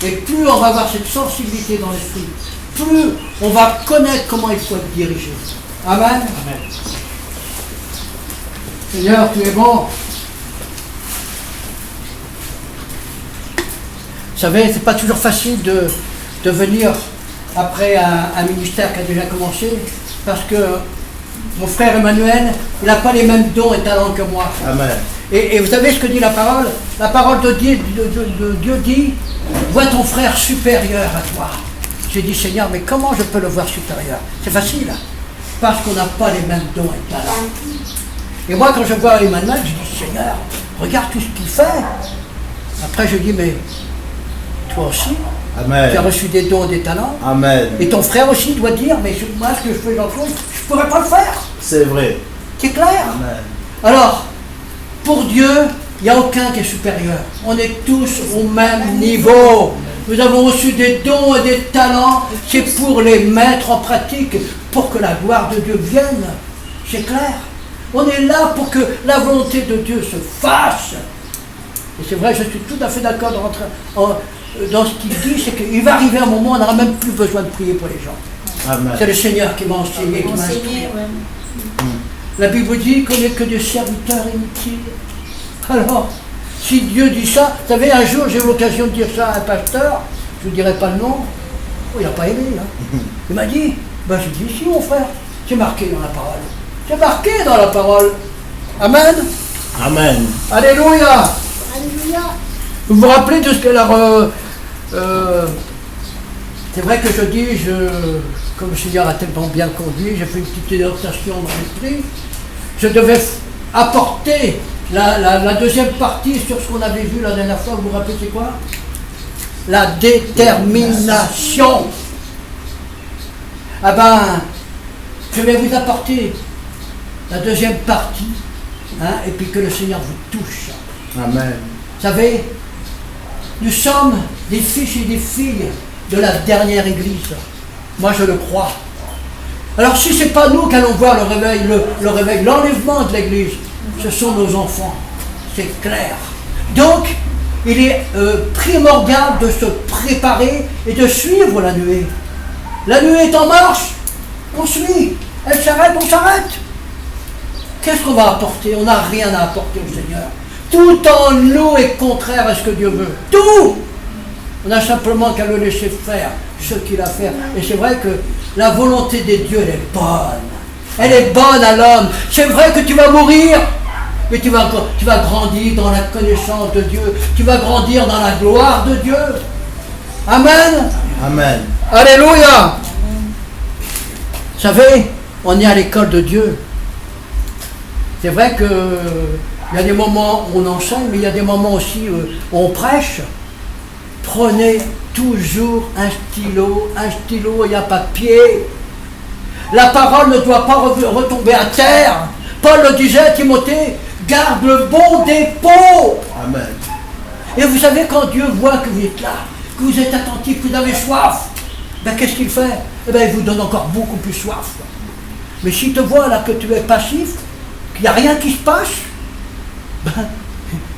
Et plus on va avoir cette sensibilité dans l'esprit, plus on va connaître comment il faut être dirigé. Amen. Amen. Seigneur, tu es bon. Vous savez, c'est pas toujours facile de venir après un ministère qui a déjà commencé, parce que mon frère Emmanuel, il n'a pas les mêmes dons et talents que moi. Amen. Et vous savez ce que dit la parole? La parole de Dieu dit, vois ton frère supérieur à toi. J'ai dit, Seigneur, mais comment je peux le voir supérieur? C'est facile, parce qu'on n'a pas les mêmes dons et talents. Et moi, quand je vois Emmanuel, je dis, Seigneur, regarde tout ce qu'il fait. Après, je dis, mais toi aussi, Amen. tu as reçu des dons et des talents. Amen. Et ton frère aussi doit dire, mais moi, ce que je fais dans le fond, je ne pourrais pas le faire. C'est vrai. C'est clair? Amen. Alors, pour Dieu, il n'y a aucun qui est supérieur. On est tous au même niveau. Nous avons reçu des dons et des talents. C'est pour les mettre en pratique, pour que la gloire de Dieu vienne. C'est clair. On est là pour que la volonté de Dieu se fasse. Et c'est vrai, je suis tout à fait d'accord dans ce qu'il dit, c'est qu'il va arriver un moment où on n'aura même plus besoin de prier pour les gens. Amen. C'est le Seigneur qui m'a enseigné, qui m'a instruit. La Bible dit qu'on n'est que des serviteurs inutiles. Alors, si Dieu dit ça, vous savez, un jour j'ai eu l'occasion de dire ça à un pasteur, je ne vous dirai pas le nom, oh, il n'a pas aimé. Hein. Il m'a dit, ben, je dis, si mon frère, c'est marqué dans la parole. C'est marqué dans la parole. Amen. Amen. Alléluia. Alléluia. Vous vous rappelez de ce que c'est vrai que je dis, comme le Seigneur a tellement bien conduit, j'ai fait une petite exhortation dans l'esprit. Je devais apporter la deuxième partie sur ce qu'on avait vu la dernière fois. Vous vous rappelez c'est quoi? La détermination. Ah ben, je vais vous apporter la deuxième partie, hein, et puis que le Seigneur vous touche. Amen. Vous savez, nous sommes des fils et des filles de la dernière église. Moi, je le crois. Alors, si ce n'est pas nous qui allons voir le réveil, l'enlèvement de l'église, ce sont nos enfants. C'est clair. Donc, il est primordial de se préparer et de suivre la nuée. La nuée est en marche, on suit. Elle s'arrête, on s'arrête. Qu'est-ce qu'on va apporter? On n'a rien à apporter au Seigneur. Tout en nous est contraire à ce que Dieu veut. Tout! On a simplement qu'à le laisser faire ce qu'il a fait. Et c'est vrai que la volonté de Dieu, elle est bonne. Elle est bonne à l'homme. C'est vrai que tu vas mourir, mais tu vas grandir dans la connaissance de Dieu. Tu vas grandir dans la gloire de Dieu. Amen. Amen. Alléluia. Vous savez, on est à l'école de Dieu. C'est vrai que il y a des moments où on enseigne, mais il y a des moments aussi où on prêche. Prenez toujours un stylo et un papier. La parole ne doit pas retomber à terre. Paul le disait à Timothée, garde le bon dépôt. Amen. Et vous savez, quand Dieu voit que vous êtes là, que vous êtes attentif, que vous avez soif, ben qu'est-ce qu'il fait? Eh ben, il vous donne encore beaucoup plus soif. Mais s'il te voit là que tu es passif, qu'il n'y a rien qui se passe, ben,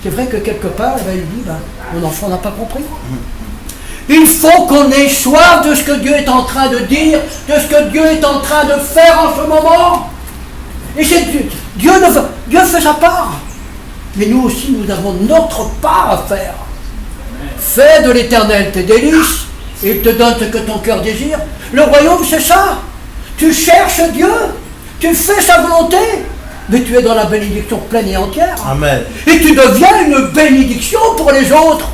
c'est vrai que quelque part, ben, il dit, ben, mon enfant n'a pas compris. Il faut qu'on ait soif de ce que Dieu est en train de dire, de ce que Dieu est en train de faire en ce moment. Et c'est Dieu fait sa part. Mais nous aussi, nous avons notre part à faire. Fais de l'Éternel tes délices, et il te donne ce que ton cœur désire. Le royaume, c'est ça. Tu cherches Dieu, tu fais sa volonté, mais tu es dans la bénédiction pleine et entière. Amen. Et tu deviens une bénédiction pour les autres.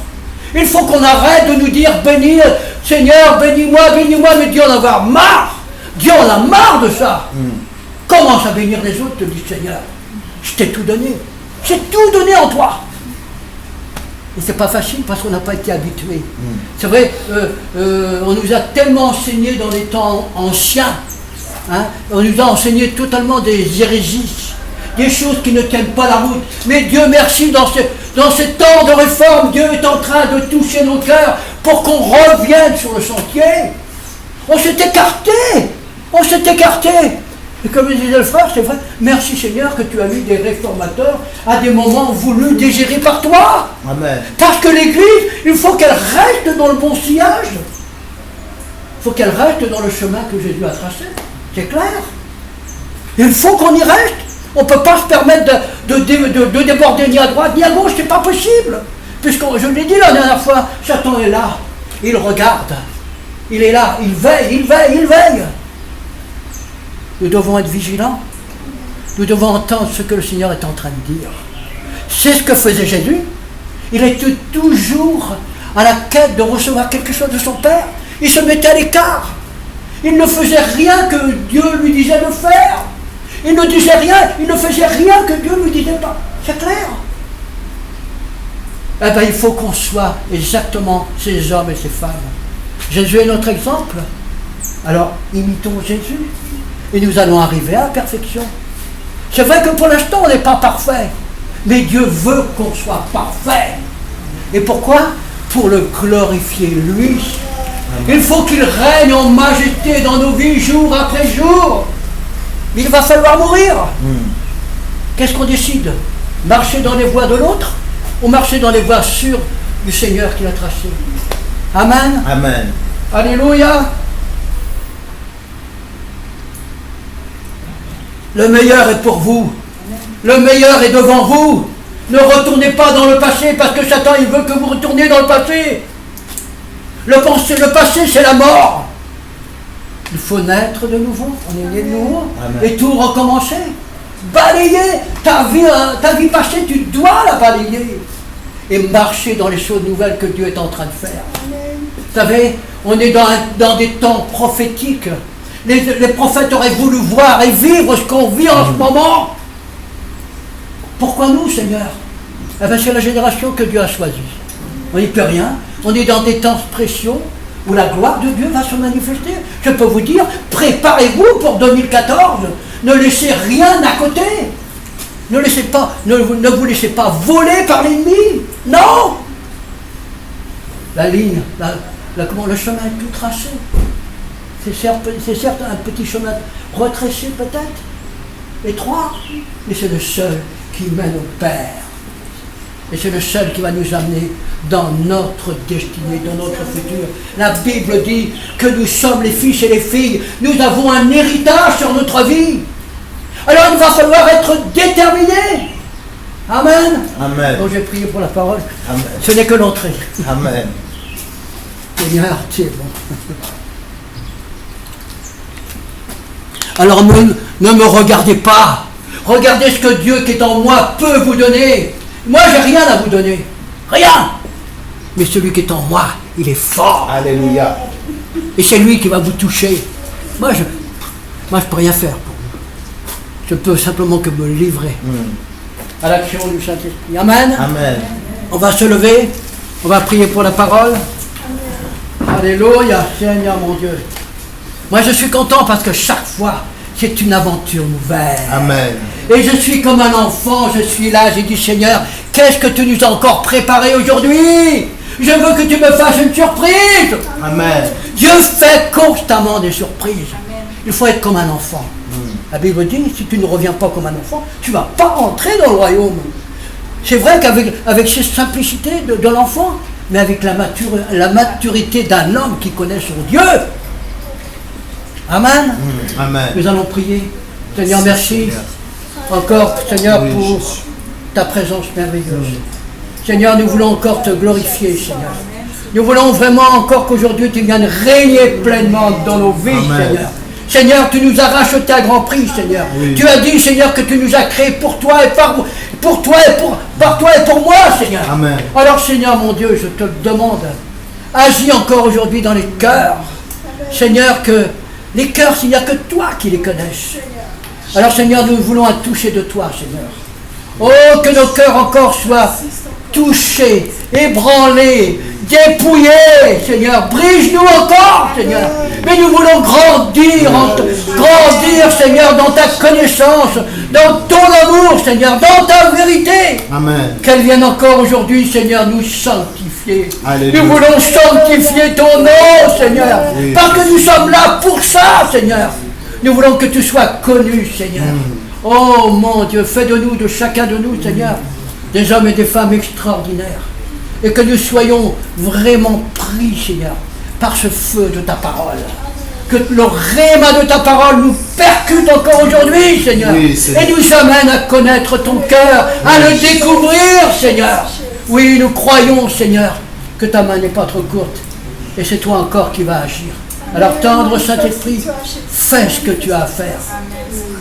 Il faut qu'on arrête de nous dire bénir, Seigneur, bénis-moi, mais Dieu en a marre. Dieu en a marre de ça. Commence à bénir les autres, te dit Seigneur. Je t'ai tout donné. J'ai tout donné en toi. Et c'est pas facile parce qu'on n'a pas été habitué. C'est vrai, on nous a tellement enseigné dans les temps anciens. Hein, on nous a enseigné totalement des hérésies, des choses qui ne tiennent pas la route. Mais Dieu merci, dans ces temps de réforme, Dieu est en train de toucher nos cœurs pour qu'on revienne sur le sentier. On s'est écarté. Et comme disait le frère, c'est vrai, merci Seigneur que tu as mis des réformateurs à des moments voulus, désirés par toi. Amen. Parce que l'Église, il faut qu'elle reste dans le bon sillage. Il faut qu'elle reste dans le chemin que Jésus a tracé. C'est clair. Il faut qu'on y reste. On ne peut pas se permettre de déborder ni à droite ni à gauche, c'est pas possible. Puisque, je l'ai dit la dernière fois, Satan est là, il regarde, il est là, il veille, il veille, il veille. Nous devons être vigilants, nous devons entendre ce que le Seigneur est en train de dire. C'est ce que faisait Jésus, il était toujours à la quête de recevoir quelque chose de son Père, il se mettait à l'écart, il ne faisait rien que Dieu lui disait de faire. Il ne disait rien, il ne faisait rien que Dieu ne lui disait pas. C'est clair. Eh bien, il faut qu'on soit exactement ces hommes et ces femmes. Jésus est notre exemple. Alors, imitons Jésus. Et nous allons arriver à la perfection. C'est vrai que pour l'instant, on n'est pas parfait. Mais Dieu veut qu'on soit parfait. Et pourquoi? Pour le glorifier, lui. Il faut qu'il règne en majesté dans nos vies, jour après jour. Il va falloir mourir. Qu'est-ce qu'on décide? Marcher dans les voies de l'autre ou marcher dans les voies sûres du Seigneur qui l'a tracé? Amen. Amen. Alléluia. Le meilleur est pour vous. Le meilleur est devant vous. Ne retournez pas dans le passé parce que Satan il veut que vous retourniez dans le passé. Le passé c'est la mort. Il faut naître de nouveau, on est né de nouveau, et tout recommencer. Balayer ta vie passée, tu dois la balayer. Et marcher dans les choses nouvelles que Dieu est en train de faire. Vous savez, on est dans des temps prophétiques. Les prophètes auraient voulu voir et vivre ce qu'on vit en ce moment. Pourquoi nous, Seigneur? Eh bien, c'est la génération que Dieu a choisie. On n'y peut rien. On est dans des temps spéciaux où la gloire de Dieu va se manifester. Je peux vous dire, préparez-vous pour 2014. Ne laissez rien à côté. Ne vous laissez pas voler par l'ennemi. Non. La ligne, le chemin est tout tracé. C'est certes un petit chemin retrécé peut-être, étroit, mais c'est le seul qui mène au Père. Et c'est le seul qui va nous amener dans notre destinée, dans notre futur. La Bible dit que nous sommes les fils et les filles. Nous avons un héritage sur notre vie. Alors il va falloir être déterminés. Amen. Amen. Donc j'ai prié pour la parole. Amen. Ce n'est que l'entrée. Amen. Seigneur, tu es bon. Alors ne me regardez pas. Regardez ce que Dieu qui est en moi peut vous donner. Moi, j'ai rien à vous donner. Rien. Mais celui qui est en moi, il est fort. Alléluia. Et c'est lui qui va vous toucher. Moi, je peux rien faire pour vous. Je peux simplement que me livrer à l'action du Saint-Esprit. Amen. Amen. On va se lever. On va prier pour la parole. Alléluia, Seigneur mon Dieu. Moi, je suis content parce que chaque fois, c'est une aventure nouvelle. Amen. Et je suis comme un enfant, je suis là, j'ai dit Seigneur, qu'est-ce que tu nous as encore préparé aujourd'hui? Je veux que tu me fasses une surprise. Amen. Dieu fait constamment des surprises. Amen. Il faut être comme un enfant. La Bible dit, si tu ne reviens pas comme un enfant, tu ne vas pas entrer dans le royaume. C'est vrai qu'avec cette simplicité de l'enfant, mais avec la maturité d'un homme qui connaît son Dieu. Amen. Amen. Nous allons prier. Seigneur, merci. Encore, Seigneur, pour ta présence merveilleuse. Seigneur, nous voulons encore te glorifier, Seigneur. Nous voulons vraiment encore qu'aujourd'hui tu viennes régner pleinement dans nos vies, Amen. Seigneur. Seigneur, tu nous as racheté à grand prix, Seigneur. Oui. Tu as dit, Seigneur, que tu nous as créés pour toi et par toi et pour moi, Seigneur. Amen. Alors, Seigneur, mon Dieu, je te le demande, agis encore aujourd'hui dans les cœurs. Amen. Seigneur, que les cœurs, il n'y a que toi qui les connaisses. Alors, Seigneur, nous voulons un toucher de toi, Seigneur. Oh, que nos cœurs encore soient touchés, ébranlés, dépouillés, Seigneur. Brise-nous encore, Seigneur. Mais nous voulons grandir, Seigneur, dans ta connaissance, dans ton amour, Seigneur, dans ta vérité. Amen. Qu'elle vienne encore aujourd'hui, Seigneur, nous sanctifier. Alléluia. Nous voulons sanctifier ton nom, Seigneur. Oui. Parce que nous sommes là pour ça, Seigneur. Nous voulons que tu sois connu, Seigneur. Oh mon Dieu, fais de nous, de chacun de nous, Seigneur, des hommes et des femmes extraordinaires. Et que nous soyons vraiment pris, Seigneur, par ce feu de ta parole. Que le réma de ta parole nous percute encore aujourd'hui, Seigneur. Oui, Seigneur. Et nous amène à connaître ton cœur, à le découvrir, Seigneur. Oui, nous croyons, Seigneur, que ta main n'est pas trop courte. Et c'est toi encore qui vas agir. Alors, tendre Saint-Esprit, fais ce que tu as à faire.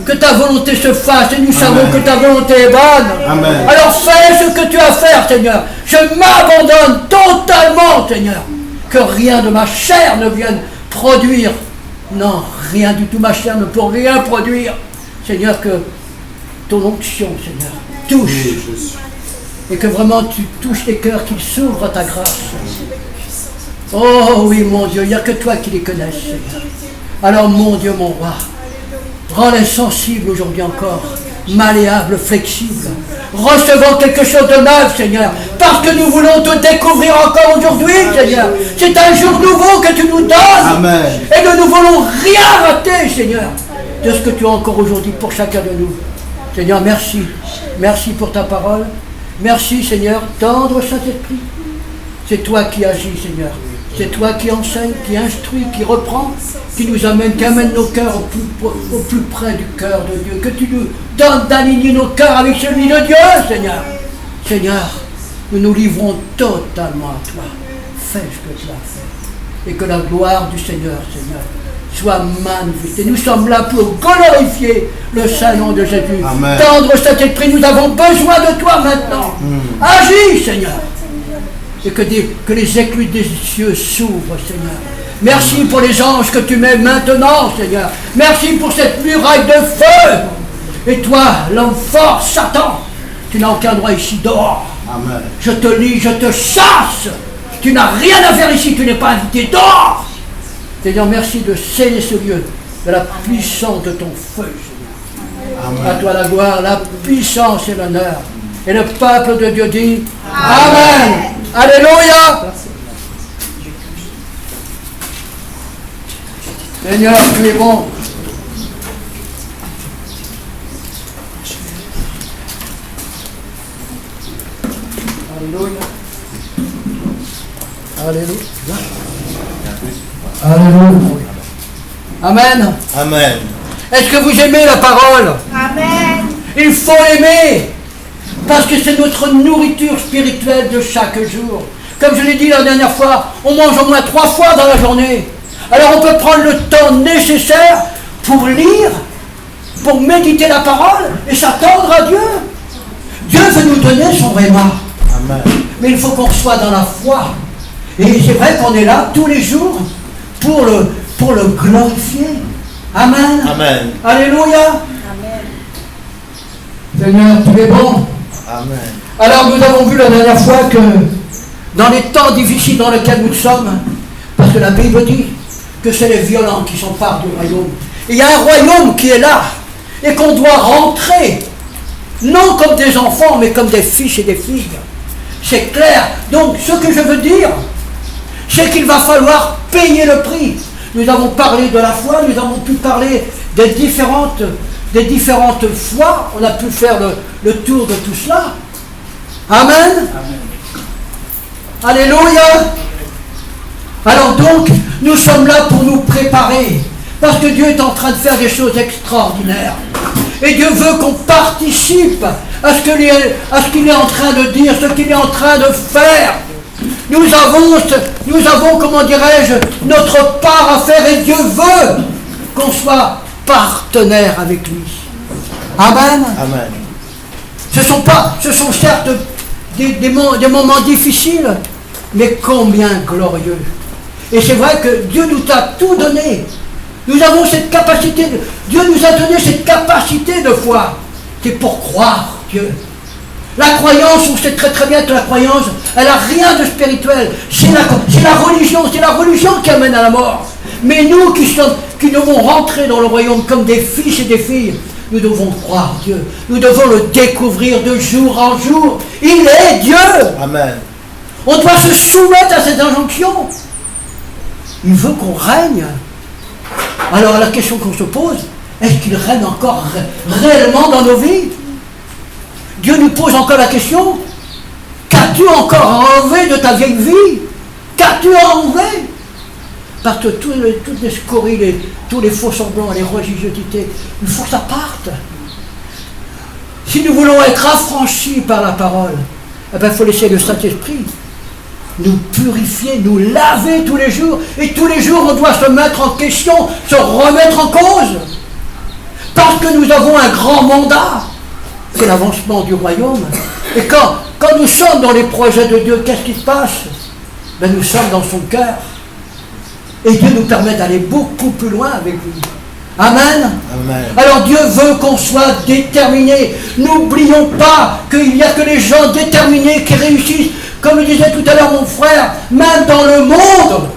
Que ta volonté se fasse, et nous savons que ta volonté est bonne. Amen. Alors fais ce que tu as à faire, Seigneur. Je m'abandonne totalement, Seigneur. Que rien de ma chair ne vienne produire. Non, rien du tout, ma chair ne peut rien produire. Seigneur, que ton onction, Seigneur, touche. Et que vraiment tu touches les cœurs, qu'ils s'ouvrent à ta grâce. Oh oui, mon Dieu, il n'y a que toi qui les connaisses, Seigneur. Alors, mon Dieu, mon roi, rends-les sensibles aujourd'hui encore, malléables, flexibles, recevant quelque chose de neuf, Seigneur, parce que nous voulons te découvrir encore aujourd'hui, Seigneur. C'est un jour nouveau que tu nous donnes. Amen. Et nous ne voulons rien rater, Seigneur, de ce que tu as encore aujourd'hui pour chacun de nous. Seigneur, merci. Merci pour ta parole. Merci, Seigneur, tendre Saint-Esprit. C'est toi qui agis, Seigneur. C'est toi qui enseigne, qui instruit, qui reprend, qui nous amène, qui amène nos cœurs au plus près du cœur de Dieu. Que tu nous donnes d'aligner nos cœurs avec celui de Dieu, Seigneur. Seigneur, nous nous livrons totalement à toi. Fais ce que tu as fait. Et que la gloire du Seigneur, Seigneur, soit manifestée. Nous sommes là pour glorifier le saint nom de Jésus. Amen. Tendre cet esprit, nous avons besoin de toi maintenant. Agis, Seigneur. Et que les écluses des cieux s'ouvrent, Seigneur. Merci pour les anges que tu mets maintenant, Seigneur. Merci pour cette muraille de feu. Et toi, l'homme fort, Satan, tu n'as aucun droit ici, dehors. Amen. Je te lis, je te chasse. Tu n'as rien à faire ici, tu n'es pas invité, dehors. Seigneur, merci de sceller ce lieu de la puissance de ton feu, Seigneur. Amen. À toi la gloire, la puissance et l'honneur. Et le peuple de Dieu dit Amen. Alléluia. Seigneur, tu es bon. Alléluia. Alléluia. Alléluia. Amen. Amen. Est-ce que vous aimez la parole? Amen. Il faut l'aimer. Parce que c'est notre nourriture spirituelle de chaque jour. Comme je l'ai dit la dernière fois, on mange au moins 3 fois dans la journée. Alors on peut prendre le temps nécessaire pour lire, pour méditer la parole et s'attendre à Dieu. Dieu veut nous donner son réma. Amen. Mais il faut qu'on soit dans la foi. Et c'est vrai qu'on est là tous les jours pour le glorifier. Amen. Amen. Alléluia. Amen. Seigneur, tu es bon. Amen. Alors nous avons vu la dernière fois que dans les temps difficiles dans lesquels nous sommes, parce que la Bible dit que c'est les violents qui s'emparent du royaume. Et il y a un royaume qui est là et qu'on doit rentrer, non comme des enfants, mais comme des fils et des filles. C'est clair. Donc ce que je veux dire, c'est qu'il va falloir payer le prix. Nous avons parlé de la foi, nous avons pu parler des différentes fois, on a pu faire le tour de tout cela. Amen. Amen. Alléluia. Alors donc, nous sommes là pour nous préparer, parce que Dieu est en train de faire des choses extraordinaires. Et Dieu veut qu'on participe à ce qu'il est en train de dire, ce qu'il est en train de faire. Nous avons, comment dirais-je, notre part à faire, et Dieu veut qu'on soit partenaire avec lui. Amen. Amen. Ce sont certes des moments difficiles, mais combien glorieux. Et c'est vrai que Dieu nous a tout donné. Nous avons cette capacité, Dieu nous a donné cette capacité de foi. C'est pour croire Dieu. La croyance, on sait très très bien que la croyance, elle n'a rien de spirituel. C'est la religion qui amène à la mort. Mais nous qui devons rentrer dans le royaume comme des fils et des filles, nous devons croire Dieu. Nous devons le découvrir de jour en jour. Il est Dieu. Amen. On doit se soumettre à cette injonction. Il veut qu'on règne. Alors la question qu'on se pose, est-ce qu'il règne encore réellement dans nos vies? Dieu nous pose encore la question, qu'as-tu encore enlevé de ta vieille vie? Qu'as-tu enlevé? Parce que toutes les scories, tous les faux semblants, les religiosités, il faut que ça parte. Si nous voulons être affranchis par la parole, eh bien, il faut laisser le Saint-Esprit nous purifier, nous laver tous les jours. Et tous les jours, on doit se mettre en question, se remettre en cause. Parce que nous avons un grand mandat, c'est l'avancement du royaume. Et quand nous sommes dans les projets de Dieu, qu'est-ce qui se passe? Ben, nous sommes dans son cœur. Et Dieu nous permet d'aller beaucoup plus loin avec lui. Amen. Amen. Alors Dieu veut qu'on soit déterminés. N'oublions pas qu'il n'y a que les gens déterminés qui réussissent. Comme le disait tout à l'heure mon frère, même dans le monde,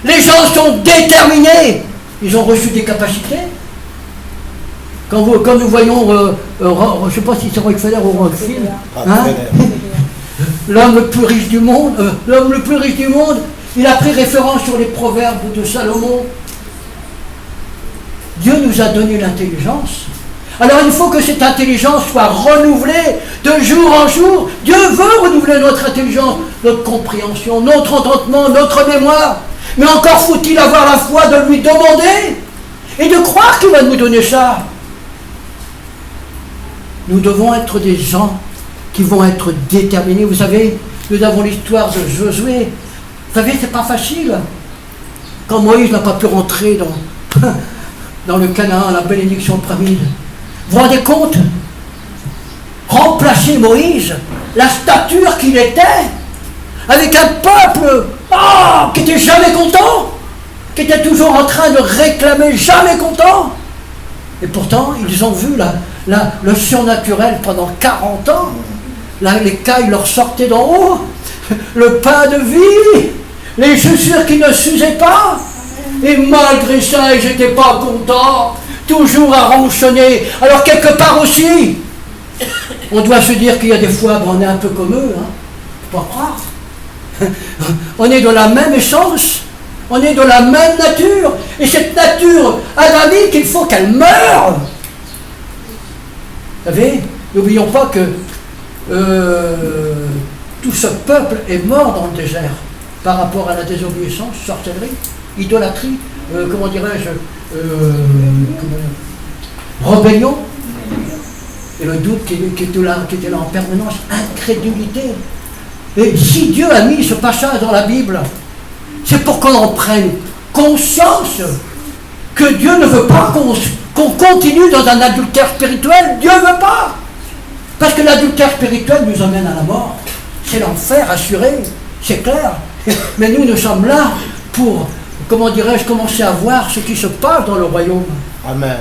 les gens sont déterminés. Ils ont reçu des capacités. Quand nous voyons, je ne sais pas si c'est Rockefeller ou Rockfield, hein, l'homme le plus riche du monde, il a pris référence sur les proverbes de Salomon. Dieu nous a donné l'intelligence. Alors il faut que cette intelligence soit renouvelée de jour en jour. Dieu veut renouveler notre intelligence, notre compréhension, notre entendement, notre mémoire. Mais encore faut-il avoir la foi de lui demander et de croire qu'il va nous donner ça. Nous devons être des gens qui vont être déterminés. Vous savez, nous avons l'histoire de Josué. Vous savez, c'est pas facile. Quand Moïse n'a pas pu rentrer dans le Canaan, la bénédiction promise. Vous vous rendez compte? Remplacer Moïse, la stature qu'il était, avec un peuple qui n'était jamais content, qui était toujours en train de réclamer, jamais content. Et pourtant, ils ont vu le surnaturel pendant 40 ans. Les cailles leur sortaient d'en haut, le pain de vie, les chaussures qui ne s'usaient pas. Et malgré ça, ils n'étaient pas contents, toujours à ronchonner. Alors quelque part aussi, on doit se dire qu'il y a des fois, on est un peu comme eux, hein, faut pas croire. On est de la même essence, on est de la même nature, et cette nature adamique, il faut qu'elle meure. Vous savez, n'oublions pas que tout ce peuple est mort dans le désert par rapport à la désobéissance, sorcellerie, idolâtrie, comment dirais-je, rébellion, et le doute qui était là en permanence, incrédulité. Et si Dieu a mis ce passage dans la Bible, c'est pour qu'on en prenne conscience que Dieu ne veut pas qu'on continue dans un adultère spirituel. Dieu ne veut pas. Parce que l'adultère spirituel nous emmène à la mort. C'est l'enfer assuré, c'est clair. Mais nous sommes là pour, comment dirais-je, commencer à voir ce qui se passe dans le royaume. Amen.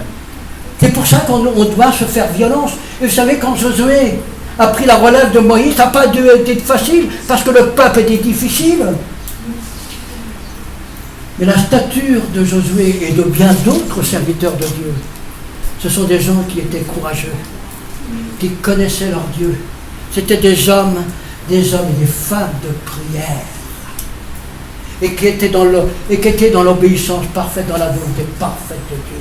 C'est pour ça qu'on doit se faire violence. Et vous savez, quand Josué a pris la relève de Moïse, ça n'a pas été facile, parce que le peuple était difficile. Mais la stature de Josué et de bien d'autres serviteurs de Dieu, ce sont des gens qui étaient courageux, qui connaissaient leur Dieu. C'était des hommes et des femmes de prière. Et qui étaient dans l'obéissance parfaite, dans la volonté parfaite de Dieu.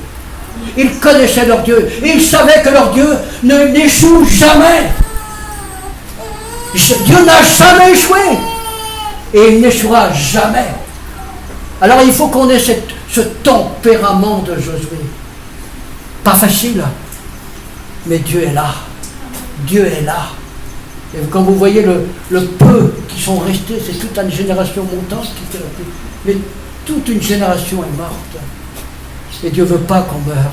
Ils connaissaient leur Dieu. Et ils savaient que leur Dieu n'échoue jamais. Dieu n'a jamais échoué. Et il n'échouera jamais. Alors il faut qu'on ait ce tempérament de Josué. Pas facile. Mais Dieu est là. Dieu est là. Et quand vous voyez le peu qui sont restés, c'est toute une génération montante qui s'est restée. Mais toute une génération est morte. Et Dieu ne veut pas qu'on meure.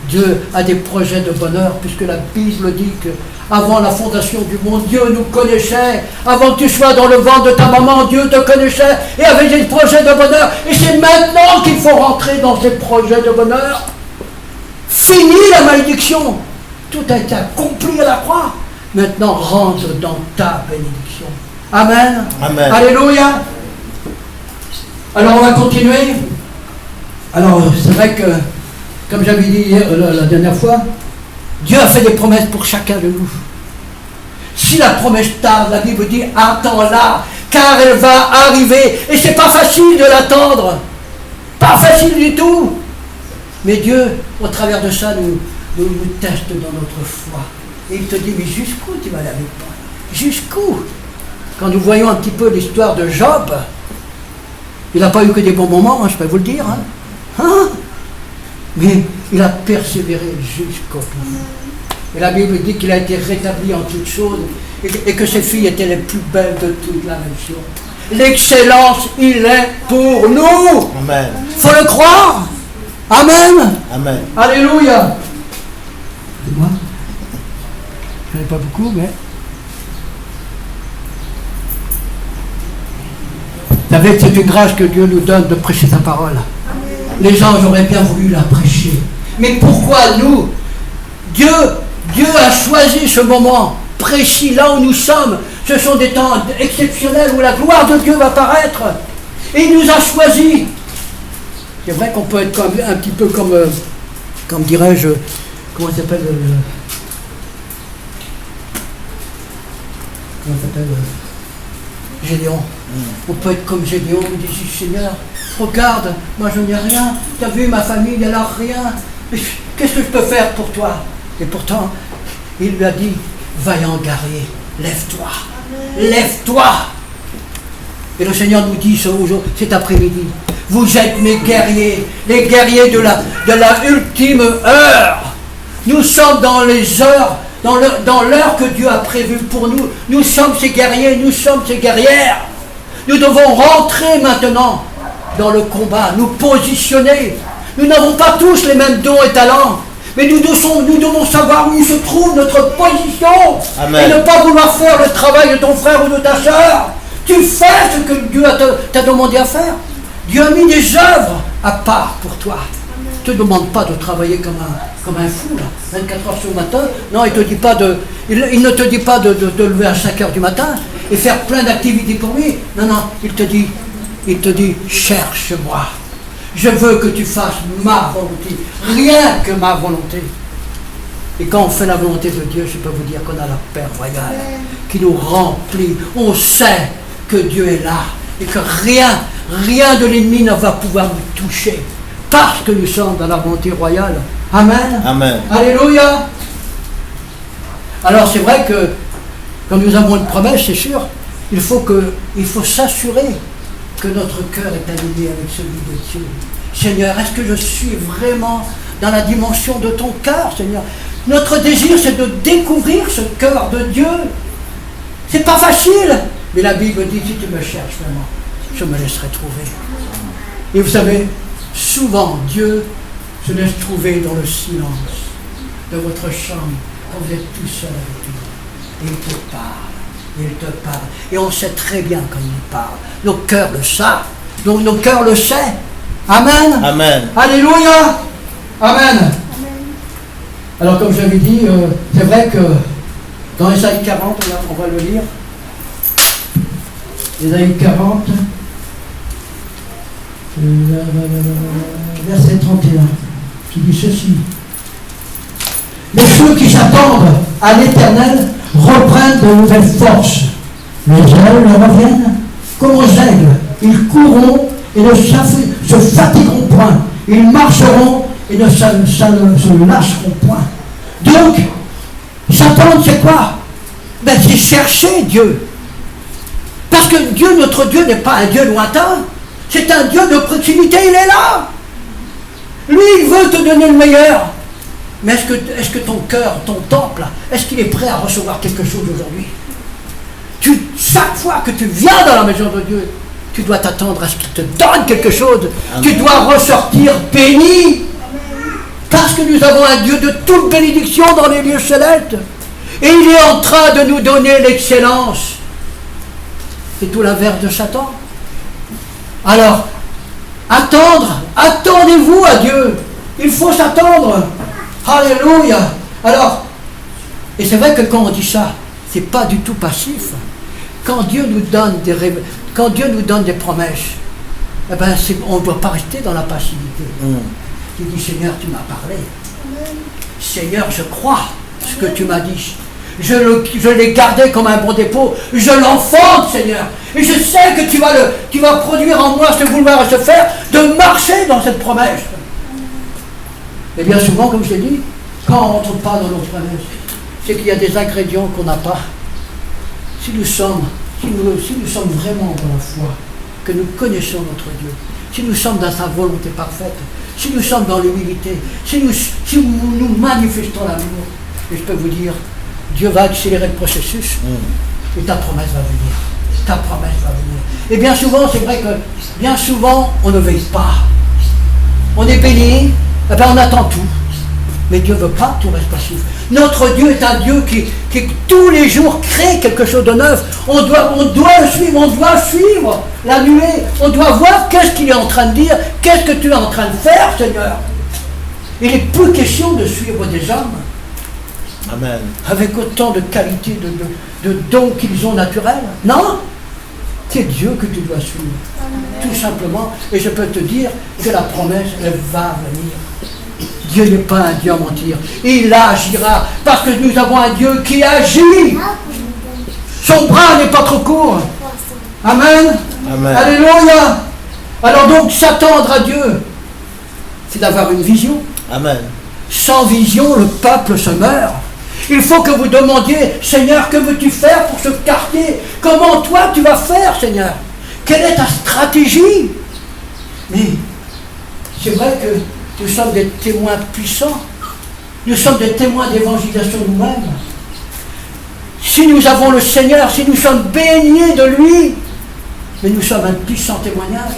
Dieu a des projets de bonheur, puisque la Bible dit qu'avant la fondation du monde, Dieu nous connaissait. Avant que tu sois dans le ventre de ta maman, Dieu te connaissait et avait des projets de bonheur. Et c'est maintenant qu'il faut rentrer dans ces projets de bonheur. Fini la malédiction. Tout a été accompli à la croix. Maintenant, rentre dans ta bénédiction. Amen. Amen. Alléluia. Alors, on va continuer. Alors, c'est vrai que, comme j'avais dit hier, la dernière fois, Dieu a fait des promesses pour chacun de nous. Si la promesse tarde, la Bible dit, attends-la, car elle va arriver. Et c'est pas facile de l'attendre. Pas facile du tout. Mais Dieu, au travers de ça, nous teste dans notre foi. Et il te dit, mais jusqu'où tu vas aller avec moi? Jusqu'où? Quand nous voyons un petit peu l'histoire de Job, il n'a pas eu que des bons moments, hein, je peux vous le dire. Mais il a persévéré jusqu'au bout. Et la Bible dit qu'il a été rétabli en toutes choses et que ses filles étaient les plus belles de toute la nation. L'excellence, il est pour nous. Amen. Il faut le croire. Amen. Amen. Alléluia. Dis-moi. Je n'en ai pas beaucoup, mais... C'est une grâce que Dieu nous donne de prêcher sa parole. Les gens auraient bien voulu la prêcher. Mais pourquoi nous? Dieu a choisi ce moment précis, là où nous sommes. Ce sont des temps exceptionnels où la gloire de Dieu va paraître. Et il nous a choisis. C'est vrai qu'on peut être un petit peu comme dirais-je, comment ça s'appelle Gédéon. On peut être comme Gédéon, il dit, Seigneur, regarde, moi je n'ai rien, tu as vu ma famille, elle n'a rien, qu'est-ce que je peux faire pour toi? Et pourtant, il lui a dit, vaillant guerrier, lève-toi, lève-toi. Et le Seigneur nous dit cet après-midi, vous êtes mes guerriers, les guerriers de la ultime heure. Nous sommes dans les heures, dans l'heure que Dieu a prévue pour nous. Nous sommes ces guerriers, nous sommes ces guerrières. Nous devons rentrer maintenant dans le combat, nous positionner. Nous n'avons pas tous les mêmes dons et talents, mais nous devons savoir où se trouve notre position. Amen. Et ne pas vouloir faire le travail de ton frère ou de ta soeur. Tu fais ce que Dieu t'a demandé à faire. Dieu a mis des œuvres à part pour toi. Il ne te demande pas de travailler comme un fou, là, 24 heures sur le matin. Non, il ne te dit pas de te lever à 5 heures du matin et faire plein d'activités pour lui. Non, il te dit, cherche-moi. Je veux que tu fasses ma volonté, rien que ma volonté. Et quand on fait la volonté de Dieu, je peux vous dire qu'on a la paix royale qui nous remplit. On sait que Dieu est là et que rien de l'ennemi ne va pouvoir nous toucher. Parce que nous sommes dans la volonté royale. Amen. Amen. Alléluia. Alors c'est vrai que quand nous avons une promesse, c'est sûr, il faut s'assurer que notre cœur est aligné avec celui de Dieu. Seigneur, est-ce que je suis vraiment dans la dimension de ton cœur, Seigneur? Notre désir, c'est de découvrir ce cœur de Dieu. C'est pas facile. Mais la Bible dit, si tu me cherches vraiment, je me laisserai trouver. Et vous savez, souvent, Dieu se laisse trouver dans le silence de votre chambre, quand vous êtes tout seul avec lui. Et il te parle. Et on sait très bien quand il parle. Nos cœurs le savent. Donc nos cœurs le savent. Amen. Amen. Alléluia. Amen. Alors comme j'avais dit, c'est vrai que dans Ésaïe 40, on va le lire. Ésaïe 40, verset 31, qui dit ceci. Mais ceux qui s'attendent à l'Éternel reprennent de nouvelles forces. Les ailes leur reviennent comme aux aigles. Ils courront et ne se fatigueront point. Ils marcheront et ne se lâcheront point. Donc, s'attendre, c'est quoi? C'est chercher Dieu. Parce que Dieu, notre Dieu, n'est pas un Dieu lointain. C'est un Dieu de proximité, il est là. Lui, il veut te donner le meilleur. Mais est-ce que ton cœur, ton temple, est-ce qu'il est prêt à recevoir quelque chose aujourd'hui? Chaque fois que tu viens dans la maison de Dieu, tu dois t'attendre à ce qu'il te donne quelque chose. Amen. Tu dois ressortir béni. Parce que nous avons un Dieu de toute bénédiction dans les lieux célestes. Et il est en train de nous donner l'excellence. C'est tout l'inverse de Satan. Alors, attendez-vous à Dieu. Il faut s'attendre. Alléluia. Alors, et c'est vrai que quand on dit ça, c'est pas du tout passif. Quand Dieu nous donne des promesses, eh ben on ne doit pas rester dans la passivité. Tu dis, Seigneur, tu m'as parlé. Seigneur, je crois ce que tu m'as dit. Je l'ai gardé comme un bon dépôt. Je l'enfante, Seigneur. Et je sais que tu vas produire en moi ce vouloir et ce faire de marcher dans cette promesse. Et bien souvent, comme je l'ai dit, quand on ne rentre pas dans nos promesses, c'est qu'il y a des ingrédients qu'on n'a pas. Si nous sommes vraiment dans la foi, que nous connaissons notre Dieu, si nous sommes dans sa volonté parfaite, si nous sommes dans l'humilité, si nous manifestons l'amour, et je peux vous dire, Dieu va accélérer le processus et ta promesse va venir. Ta promesse va venir. Et bien souvent, c'est vrai que bien souvent, on ne veille pas. On est béni, eh bien, on attend tout. Mais Dieu ne veut pas tout reste passif. Notre Dieu est un Dieu qui tous les jours crée quelque chose de neuf. On doit le suivre, on doit suivre la nuée. On doit voir qu'est-ce qu'il est en train de dire, qu'est-ce que tu es en train de faire, Seigneur. Il n'est plus question de suivre des hommes. Amen. Avec autant de qualités, de dons qu'ils ont naturels. Non, c'est Dieu que tu dois suivre. Amen. Tout simplement. Et je peux te dire que la promesse, elle va venir. Dieu n'est pas un Dieu à mentir. Il agira parce que nous avons un Dieu qui agit. Son bras n'est pas trop court. Amen. Amen. Alléluia. Alors donc, s'attendre à Dieu, c'est d'avoir une vision. Amen. Sans vision, le peuple se meurt. Il faut que vous demandiez, Seigneur, que veux-tu faire pour ce quartier? Comment toi tu vas faire, Seigneur? Quelle est ta stratégie? Mais c'est vrai que nous sommes des témoins puissants. Nous sommes des témoins d'évangélisation nous-mêmes. Si nous avons le Seigneur, si nous sommes baignés de lui, mais nous sommes un puissant témoignage.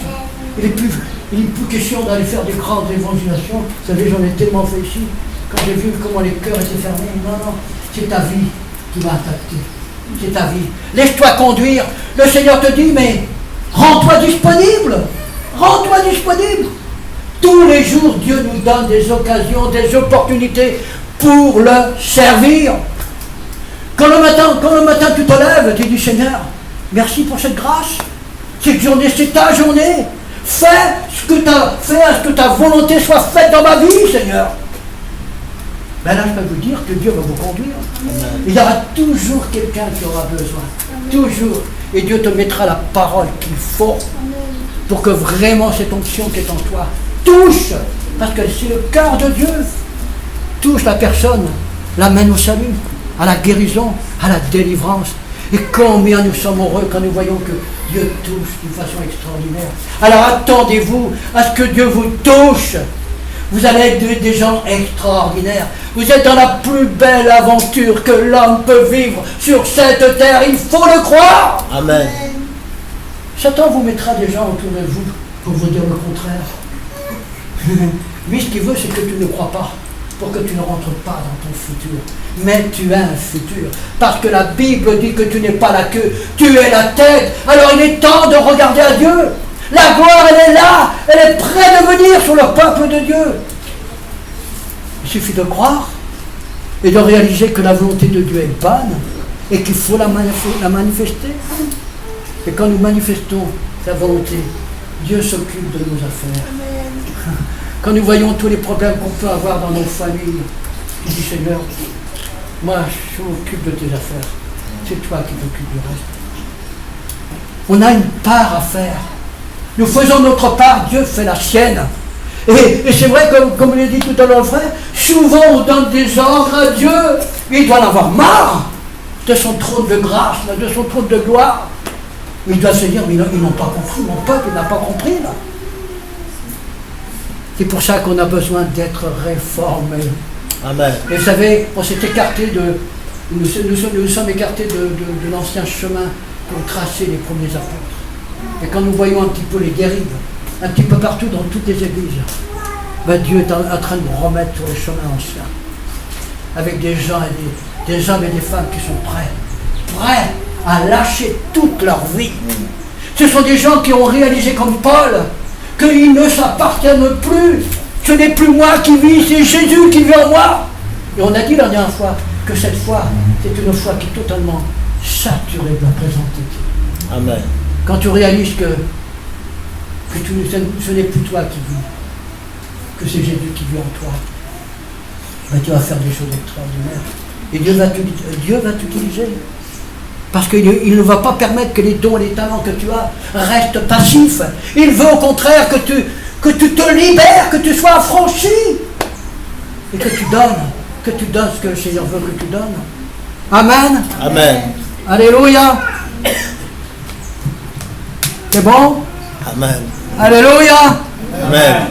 Il n'est plus question d'aller faire des grandes évangélisations. Vous savez, j'en ai tellement fait ici. Quand j'ai vu comment les cœurs étaient fermés, non, c'est ta vie qui va attaquer. C'est ta vie. Laisse-toi conduire. Le Seigneur te dit, mais rends-toi disponible. Rends-toi disponible. Tous les jours, Dieu nous donne des occasions, des opportunités pour le servir. Quand le matin tu te lèves, tu dis, Seigneur, merci pour cette grâce. Cette journée, c'est ta journée. Fais ce que tu as fait, que ta volonté soit faite dans ma vie, Seigneur. Ben là, je peux vous dire que Dieu va vous conduire. Amen. Il y aura toujours quelqu'un qui aura besoin. Amen. Toujours. Et Dieu te mettra la parole qu'il faut. Amen. Pour que vraiment cette onction qui est en toi touche. Parce que c'est le cœur de Dieu. Touche la personne, l'amène au salut, à la guérison, à la délivrance. Et combien nous sommes heureux quand nous voyons que Dieu touche d'une façon extraordinaire. Alors attendez-vous à ce que Dieu vous touche. Vous allez être des gens extraordinaires. Vous êtes dans la plus belle aventure que l'homme peut vivre sur cette terre. Il faut le croire. Amen. Satan vous mettra des gens autour de vous pour vous dire le contraire. Lui, ce qu'il veut, c'est que tu ne crois pas, pour que tu ne rentres pas dans ton futur. Mais tu as un futur. Parce que la Bible dit que tu n'es pas la queue, tu es la tête. Alors il est temps de regarder à Dieu. La gloire, elle est là. Elle est prête de venir sur le peuple de Dieu. Il suffit de croire et de réaliser que la volonté de Dieu est bonne et qu'il faut la manifester. Et quand nous manifestons sa volonté, Dieu s'occupe de nos affaires. Amen. Quand nous voyons tous les problèmes qu'on peut avoir dans nos familles, je dis, Seigneur, moi je m'occupe de tes affaires. C'est toi qui t'occupes du reste. On a une part à faire. Nous faisons notre part, Dieu fait la sienne. Et c'est vrai, comme l'a dit tout à l'heure le frère, souvent on donne des ordres à Dieu, et il doit en avoir marre de son trône de grâce, de son trône de gloire. Il doit se dire, mais ils n'ont pas compris, mon peuple n'a pas compris là. C'est pour ça qu'on a besoin d'être réformés. Amen. Et vous savez, on s'est écarté nous sommes écartés de l'ancien chemin pour tracer les premiers apôtres. Et quand nous voyons un petit peu les dérives, un petit peu partout dans toutes les églises, ben Dieu est en train de nous remettre sur le chemin ancien. Avec des gens et des hommes et des femmes qui sont prêts à lâcher toute leur vie. Ce sont des gens qui ont réalisé comme Paul qu'ils ne s'appartiennent plus. Ce n'est plus moi qui vis, c'est Jésus qui vit en moi. Et on a dit la dernière fois que cette foi, c'est une foi qui est totalement saturée de la présence de Dieu. Amen. Quand tu réalises que ce n'est plus toi qui vis, que c'est Jésus qui vit en toi, ben tu vas faire des choses extraordinaires. Et Dieu va t'utiliser. Parce qu'il ne va pas permettre que les dons et les talents que tu as restent passifs. Il veut au contraire que tu te libères, que tu sois affranchi. et que tu donnes ce que le Seigneur veut que tu donnes. Amen. Amen. Alléluia. C'est bon? Amen. Alléluia. Amen.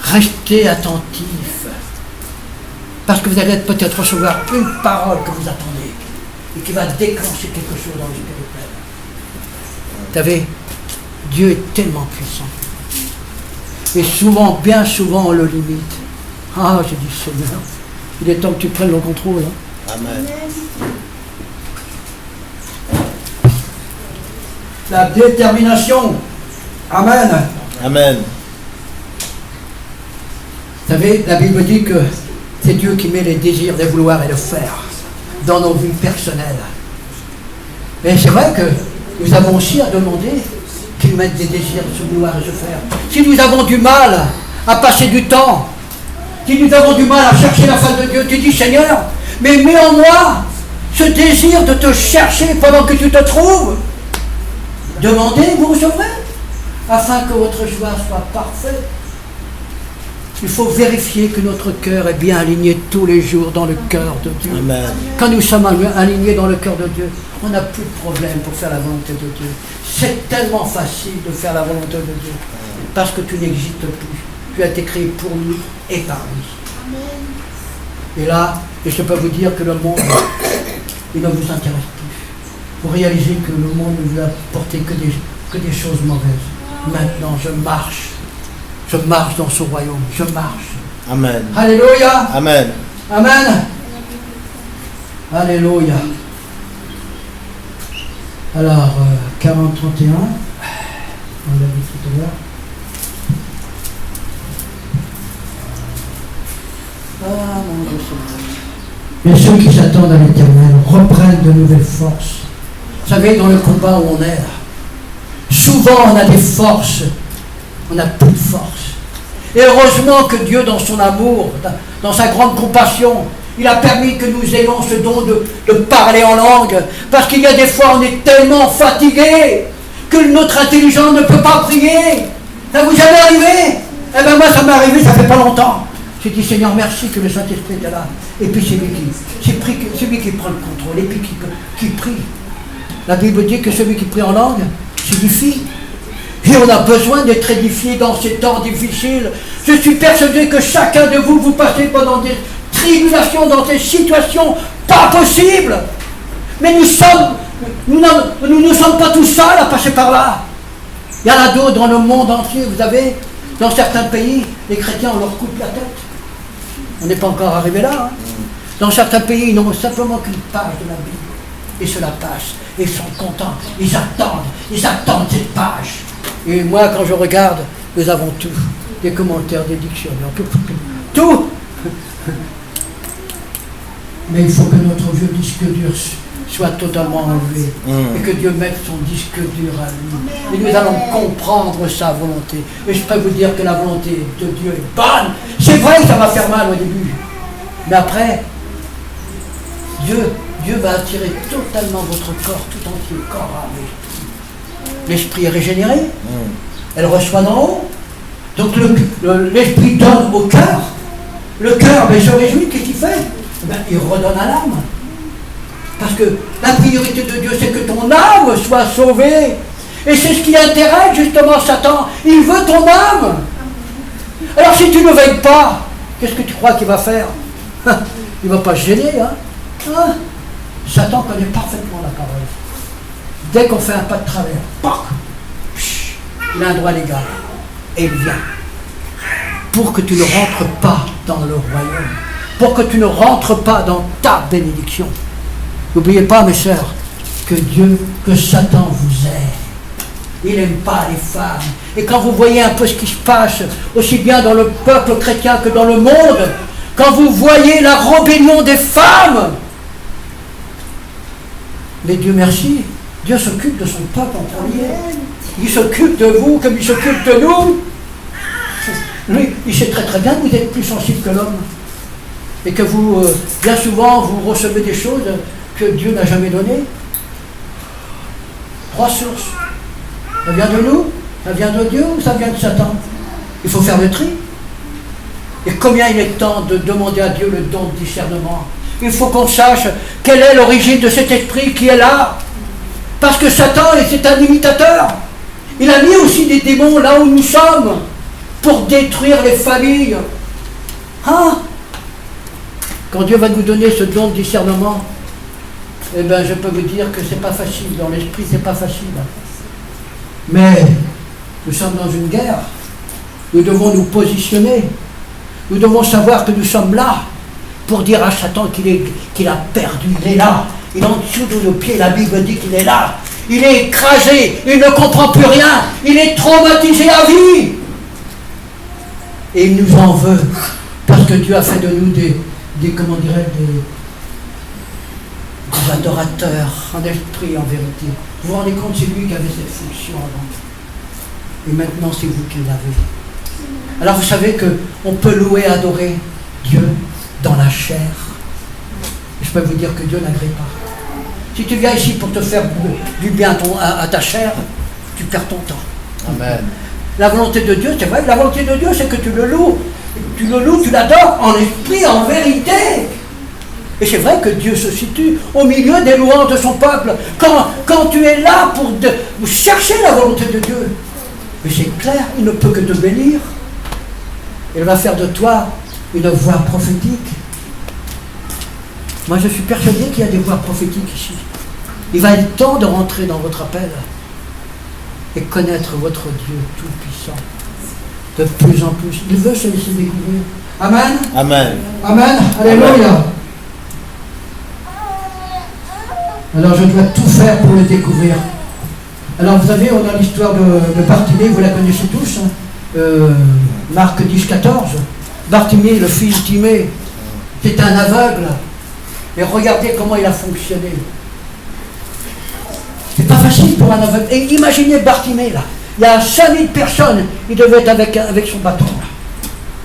Restez attentifs. Parce que vous allez peut-être recevoir une parole que vous attendez et qui va déclencher quelque chose dans le spirituel. Vous savez, Dieu est tellement puissant. Et souvent, bien souvent, on le limite. Ah, j'ai dit, Seigneur, il est temps que tu prennes le contrôle. Hein. Amen. La détermination. Amen. Amen. Vous savez, la Bible dit que c'est Dieu qui met les désirs de vouloir et de faire dans nos vies personnelles. Et c'est vrai que nous avons aussi à demander qu'il mette des désirs de se vouloir et de se faire. Si nous avons du mal à passer du temps, si nous avons du mal à chercher la face de Dieu, tu dis Seigneur, mais mets en moi ce désir de te chercher pendant que tu te trouves. Demandez, vous recevrez, afin que votre joie soit parfaite. Il faut vérifier que notre cœur est bien aligné tous les jours dans le cœur de Dieu. Amen. Quand nous sommes alignés dans le cœur de Dieu, on n'a plus de problème pour faire la volonté de Dieu. C'est tellement facile de faire la volonté de Dieu, parce que tu n'existes plus. Tu as été créé pour lui et par lui. Et là, je peux vous dire que le monde, il ne vous intéresse plus. Vous réalisez que le monde ne vous a apporté que des choses mauvaises. Maintenant, je marche dans ce royaume, je marche. Amen. Alléluia. Amen. Amen. Alléluia. Alors, 40-31, on l'a dit tout à l'heure. Ah, mon Dieu Seigneur. Et ceux qui s'attendent à l'Éternel reprennent de nouvelles forces. Vous savez, dans le combat où on est là, souvent on a des forces, on n'a plus de force. Et heureusement que Dieu, dans son amour, dans sa grande compassion, il a permis que nous ayons ce don de parler en langue. Parce qu'il y a des fois, on est tellement fatigué que notre intelligence ne peut pas prier. Ça vous est arrivé? Eh bien moi, ça m'est arrivé, ça fait pas longtemps. J'ai dit, Seigneur, merci que le Saint-Esprit était là. Et puis c'est lui qui prend le contrôle, et puis qui prie. La Bible dit que celui qui prie en langue s'édifie. Et on a besoin d'être édifié dans ces temps difficiles. Je suis persuadé que chacun de vous passez pendant des tribulations, dans des situations pas possibles. Mais nous ne sommes pas tout seuls à passer par là. Il y en a d'autres dans le monde entier. Vous savez, dans certains pays, les chrétiens, on leur coupe la tête. On n'est pas encore arrivé là. Hein. Dans certains pays, ils n'ont simplement qu'une page de la Bible. Et se la passent. Et ils sont contents. Ils attendent cette page. Et moi, quand je regarde, nous avons tout. Des commentaires, des dictionnaires, tout. Mais il faut que notre vieux disque dur soit totalement enlevé. Et que Dieu mette son disque dur à lui. Et nous allons comprendre sa volonté. Et je peux vous dire que la volonté de Dieu est bonne. C'est vrai que ça va faire mal au début. Mais après, Dieu va attirer totalement votre corps tout entier, corps, âme et esprit. L'esprit est régénéré. Elle reçoit d'en haut. Donc l'esprit donne au cœur. Le cœur, ben, se réjouit, qu'est-ce qu'il fait? Ben, il redonne à l'âme. Parce que la priorité de Dieu, c'est que ton âme soit sauvée. Et c'est ce qui intéresse justement Satan. Il veut ton âme. Alors si tu ne veilles pas, qu'est-ce que tu crois qu'il va faire? Il ne va pas se gêner. Hein? Satan connaît parfaitement la parole. Dès qu'on fait un pas de travers, il a un droit légal. Et il vient. Pour que tu ne rentres pas dans le royaume. Pour que tu ne rentres pas dans ta bénédiction. N'oubliez pas, mes sœurs, que Satan vous aime. Il n'aime pas les femmes. Et quand vous voyez un peu ce qui se passe, aussi bien dans le peuple chrétien que dans le monde, quand vous voyez la rébellion des femmes, mais Dieu merci, Dieu s'occupe de son peuple en premier. Il s'occupe de vous comme il s'occupe de nous. Lui, il sait très très bien que vous êtes plus sensible que l'homme. Et que vous, bien souvent, vous recevez des choses que Dieu n'a jamais données. 3 sources. Ça vient de nous, ça vient de Dieu ou ça vient de Satan? Il faut faire le tri. Et combien il est temps de demander à Dieu le don de discernement. Il faut qu'on sache quelle est l'origine de cet esprit qui est là. Parce que Satan, c'est un imitateur. Il a mis aussi des démons là où nous sommes pour détruire les familles. Hein? Quand Dieu va nous donner ce don de discernement, eh bien, je peux vous dire que c'est pas facile. Dans l'esprit, c'est pas facile. Mais nous sommes dans une guerre. Nous devons nous positionner. Nous devons savoir que nous sommes là pour dire à Satan qu'il a perdu. Il est là. Il est en dessous de nos pieds. La Bible dit qu'il est là. Il est écrasé. Il ne comprend plus rien. Il est traumatisé à vie. Et il nous en veut. Parce que Dieu a fait de nous des adorateurs en esprit, en vérité. Vous vous rendez compte, c'est lui qui avait cette fonction avant. Et maintenant, c'est vous qui l'avez. Alors vous savez qu'on peut louer, adorer Dieu dans la chair. Je peux vous dire que Dieu n'agrée pas. Si tu viens ici pour te faire du bien à ta chair, tu perds ton temps. Amen. La volonté de Dieu, c'est vrai, la volonté de Dieu, c'est que tu le loues. Tu le loues, tu l'adores en esprit, en vérité. Et c'est vrai que Dieu se situe au milieu des louanges de son peuple. Quand tu es là pour chercher la volonté de Dieu, mais c'est clair, il ne peut que te bénir. Il va faire de toi une voix prophétique. Moi, je suis persuadé qu'il y a des voix prophétiques ici. Il va être temps de rentrer dans votre appel et connaître votre Dieu tout-puissant. De plus en plus. Il veut se laisser découvrir. Amen. Amen. Amen. Alléluia. Alors, je dois tout faire pour le découvrir. Alors, vous savez, on a l'histoire de Bartimée, vous la connaissez tous. Hein. Marc 10, 14. Bartimée, le fils Timée, c'est un aveugle. Et regardez comment il a fonctionné. C'est pas facile pour un aveugle. Et imaginez Bartimée, là. Il y a 5000 personnes, il devait être avec son bâton.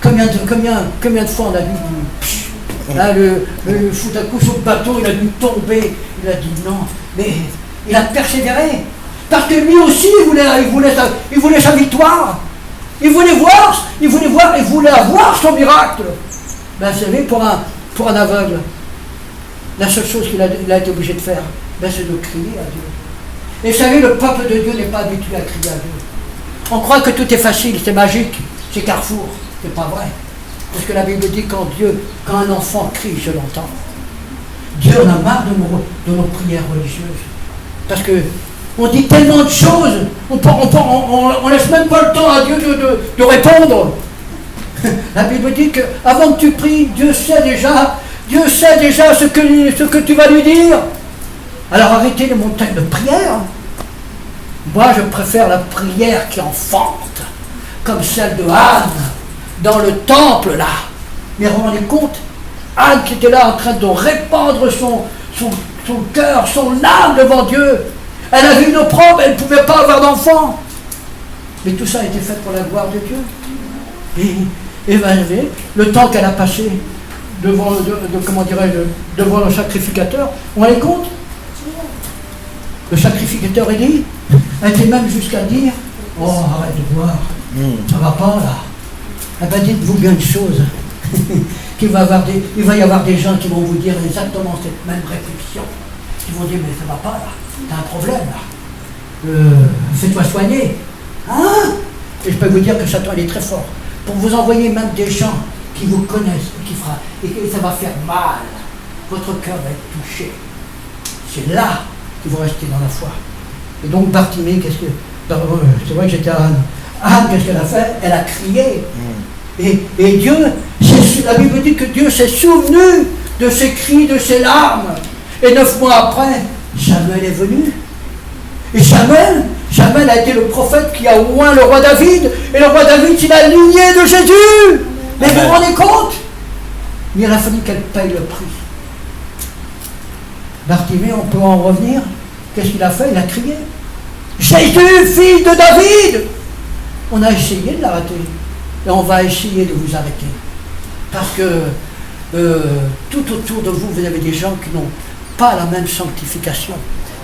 Combien de fois on a dit, là, le fout à coup sur le bâton, il a dû tomber. Il a dit non. Mais il a persévéré. Parce que lui aussi, il voulait sa victoire. Il voulait voir, il voulait avoir son miracle. Ben, vous savez, pour un aveugle, la seule chose qu'il a été obligé de faire, ben, c'est de crier à Dieu. Et vous savez, le peuple de Dieu n'est pas habitué à crier à Dieu. On croit que tout est facile, c'est magique, c'est Carrefour. C'est pas vrai. Parce que la Bible dit quand un enfant crie, je l'entends. Dieu en a marre de nos prières religieuses. Parce que on dit tellement de choses, on laisse même pas le temps à Dieu de répondre. La Bible dit qu'avant que tu pries, Dieu sait déjà ce que tu vas lui dire. Alors arrêtez les montagnes de prière. Moi, je préfère la prière qui enfante, comme celle de Anne, dans le temple, là. Mais vous vous rendez compte, Anne qui était là en train de répandre son cœur, son âme devant Dieu. Elle avait une opprobre, elle ne pouvait pas avoir d'enfant. Mais tout ça a été fait pour la gloire de Dieu. Et vous savez, le temps qu'elle a passé devant le sacrificateur, on les compte. Le sacrificateur Élie a été même jusqu'à dire « Oh, arrête de boire, ça va pas là. » Eh bien, dites-vous bien une chose, il va y avoir des gens qui vont vous dire exactement cette même réflexion. Ils vont dire « Mais ça va pas là, t'as un problème là. Fais-toi soigner. » Hein? Et je peux vous dire que Satan est très fort. Pour vous envoyer même des gens qui vous connaissent et ça va faire mal. Votre cœur va être touché. C'est là qu'il faut rester dans la foi. Et donc Bartimée, c'est vrai que j'étais à Anne. Anne, qu'est-ce qu'elle a fait? Elle a crié. Et Dieu, la Bible dit que Dieu s'est souvenu de ses cris, de ses larmes. Et 9 mois après, Samuel est venu. Et Samuel a été le prophète qui a oint le roi David. Et le roi David, c'est la lignée de Jésus. Mais vous vous rendez compte? Mais il a fallu qu'elle paye le prix. Bartimée, on peut en revenir. Qu'est-ce qu'il a fait? Il a crié. Jésus, fils de David! On a essayé de l'arrêter. Et on va essayer de vous arrêter. Parce que tout autour de vous, vous avez des gens qui n'ont pas la même sanctification,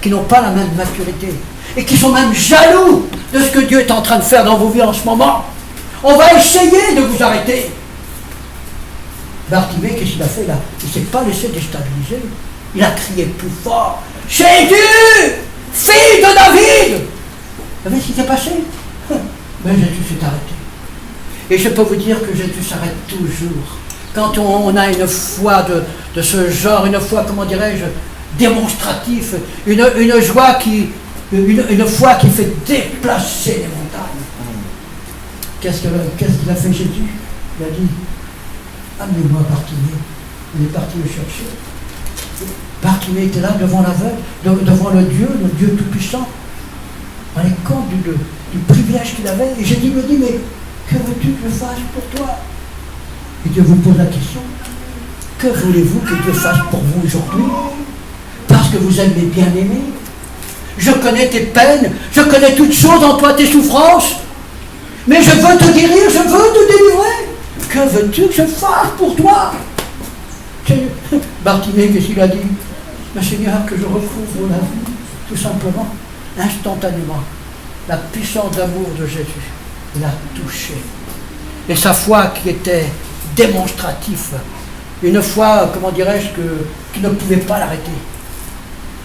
qui n'ont pas la même maturité, et qui sont même jaloux de ce que Dieu est en train de faire dans vos vies en ce moment. On va essayer de vous arrêter. Bartimée, qu'est-ce qu'il a fait là? Il ne s'est pas laissé déstabiliser. Il a crié plus fort. Jésus, fille de David! Vous savez ce qui s'est passé? Mais Jésus s'est arrêté. Et je peux vous dire que Jésus s'arrête toujours. Quand on a une foi de ce genre, une foi, comment dirais-je, démonstrative, une joie une foi qui fait déplacer les montagnes. Qu'est-ce qu'il a fait Jésus? Il a dit, amenez-moi Bartimée. Il est parti le chercher. Bartimée était là devant l'aveugle, devant le Dieu tout-puissant, dans les comptes du privilège qu'il avait. Et Jésus me dit, mais que veux-tu que je fasse pour toi? Et Dieu vous pose la question, que voulez-vous que Dieu fasse pour vous aujourd'hui? Parce que vous êtes mes bien-aimés. Je connais tes peines, je connais toutes choses en toi, tes souffrances. Mais je veux te guérir, je veux te délivrer. Que veux-tu que je fasse pour toi? Bartimée, qu'est-ce qu'il a dit? Mais Seigneur, que je recouvre la vie, tout simplement, instantanément. La puissance d'amour de Jésus l'a touché. Et sa foi qui était démonstrative, une foi, comment dirais-je, qui ne pouvait pas l'arrêter.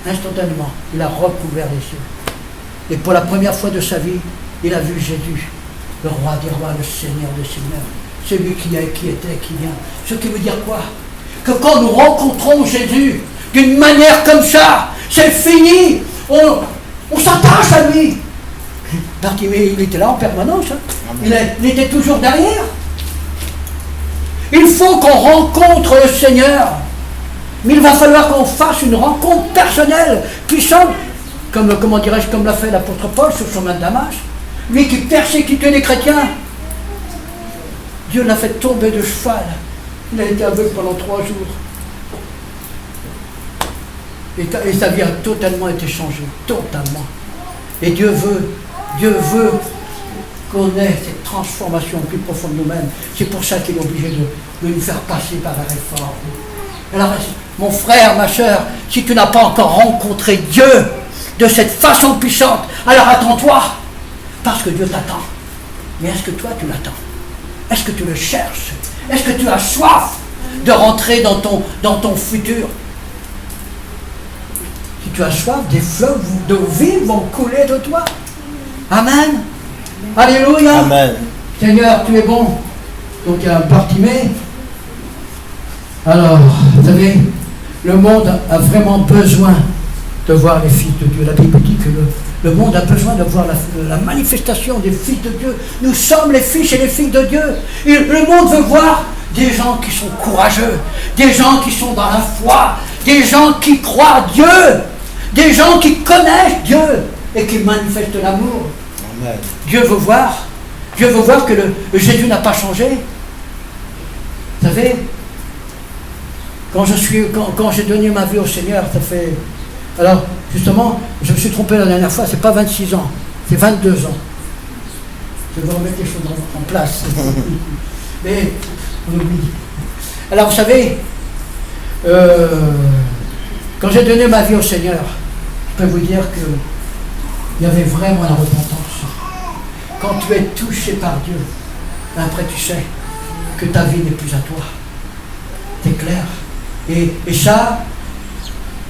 Instantanément, il a recouvert les yeux. Et pour la première fois de sa vie, il a vu Jésus, le roi des rois, le Seigneur des seigneurs, celui qui est, qui était, qui vient. Ce qui veut dire quoi? Que quand nous rencontrons Jésus d'une manière comme ça, c'est fini, on s'attache à lui. Bartimée, il était là en permanence, hein. Il était toujours derrière. Il faut qu'on rencontre le Seigneur, mais il va falloir qu'on fasse une rencontre personnelle, puissante, comme, comment dirais-je, comme l'a fait l'apôtre Paul sur son chemin de Damas, lui qui persécutait les chrétiens. Dieu l'a fait tomber de cheval. Il a été aveugle pendant 3 jours. Et sa vie a totalement été changée, totalement. Et Dieu veut qu'on ait cette transformation plus profonde de nous-mêmes. C'est pour ça qu'il est obligé de nous faire passer par la réforme. Alors, mon frère, ma soeur, si tu n'as pas encore rencontré Dieu de cette façon puissante, alors attends-toi, parce que Dieu t'attend. Mais est-ce que toi, tu l'attends? Est-ce que tu le cherches? Est-ce que tu as soif de rentrer dans ton futur? Si tu as soif, des fleuves de vie vont couler de toi. Amen. Alléluia. Amen. Seigneur, tu es bon. Donc il y a Bartimée. Alors, vous savez, le monde a vraiment besoin de voir les fils de Dieu. La Bible dit que le monde a besoin de voir la manifestation des fils de Dieu. Nous sommes les fils et les filles de Dieu. Et le monde veut voir des gens qui sont courageux, des gens qui sont dans la foi, des gens qui croient Dieu, des gens qui connaissent Dieu et qui manifestent l'amour. Amen. Dieu veut voir que Jésus n'a pas changé. Vous savez, quand j'ai donné ma vie au Seigneur, ça fait... Alors, justement, je me suis trompé la dernière fois, c'est pas 26 ans, c'est 22 ans. Je vais remettre les choses en place. Mais, on oublie. Alors, vous savez, quand j'ai donné ma vie au Seigneur, je peux vous dire qu'il y avait vraiment la repentance. Quand tu es touché par Dieu, après tu sais que ta vie n'est plus à toi. C'est clair. Et ça,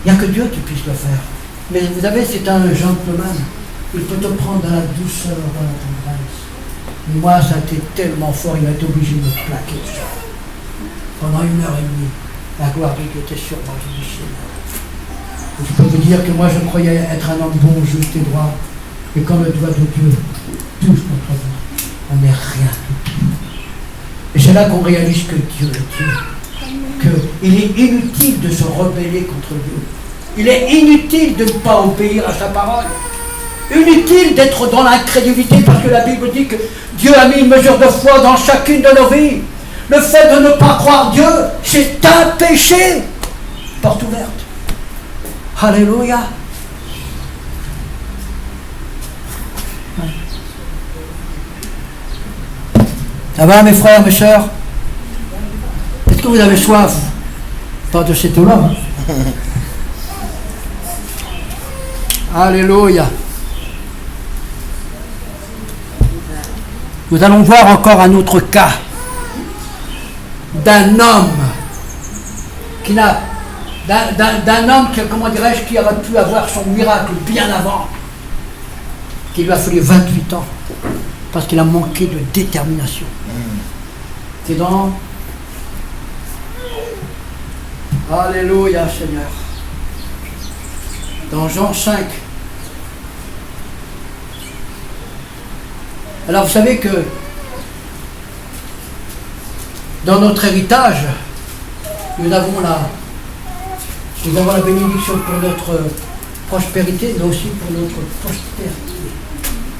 il n'y a que Dieu qui puisse le faire. Mais vous savez, c'est un gentleman. Il peut te prendre dans la douceur, dans la tendresse. Mais moi, ça a été tellement fort, il a été obligé de me plaquer ça. Pendant 1h30, la gloire de Dieu était sur moi, je dis Seigneur. Je peux vous dire que moi, je croyais être un homme bon, juste et droit. Et quand le doigt de Dieu touche notre vie, on n'est rien du tout. Et c'est là qu'on réalise que Dieu est Dieu. Qu'il est inutile de se rebeller contre Dieu. Il est inutile de ne pas obéir à sa parole. Inutile d'être dans l'incrédulité parce que la Bible dit que Dieu a mis une mesure de foi dans chacune de nos vies. Le fait de ne pas croire Dieu, c'est un péché. Porte ouverte. Alléluia. Ça va mes frères, mes sœurs? Est-ce que vous avez soif? Pas de cette eau-là. Alléluia. Nous allons voir encore un autre cas d'un homme d'un homme qui, comment dirais-je, qui aurait pu avoir son miracle bien avant, qu'il lui a fallu 28 ans, parce qu'il a manqué de détermination. C'est dans... Alléluia Seigneur. Dans Jean 5. Alors vous savez que dans notre héritage, nous avons la bénédiction pour notre prospérité, mais aussi pour notre postérité,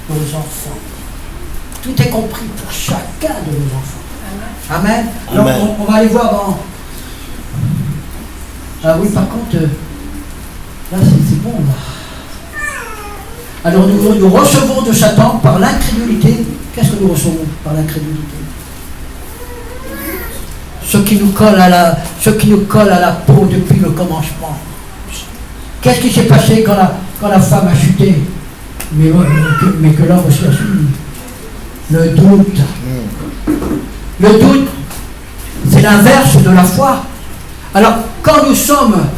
nos enfants. Tout est compris pour chacun de nos enfants. Amen. Alors on va aller voir dans... Ah oui, par contre, là c'est bon là. Alors nous recevons de Satan par l'incrédulité. Qu'est-ce que nous recevons par l'incrédulité? Ce qui nous colle à la peau depuis le commencement. Qu'est-ce qui s'est passé quand la femme a chuté, mais que l'homme aussi a suivi? Le doute. Le doute, c'est l'inverse de la foi. Alors, quand nous sommes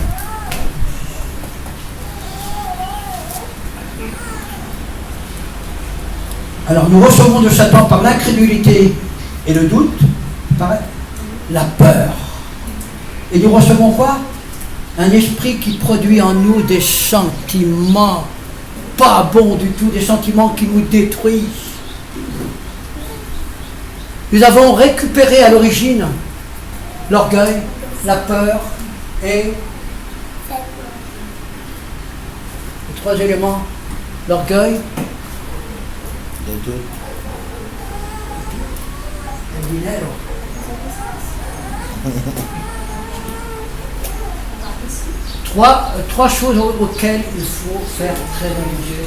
Alors nous recevons de Satan par l'incrédulité et le doute, par la peur. Et nous recevons quoi? Un esprit qui produit en nous des sentiments pas bons du tout, des sentiments qui nous détruisent. Nous avons récupéré à l'origine l'orgueil, la peur et les trois éléments, l'orgueil, le doute, le dinero. Trois choses auxquelles il faut faire très attention.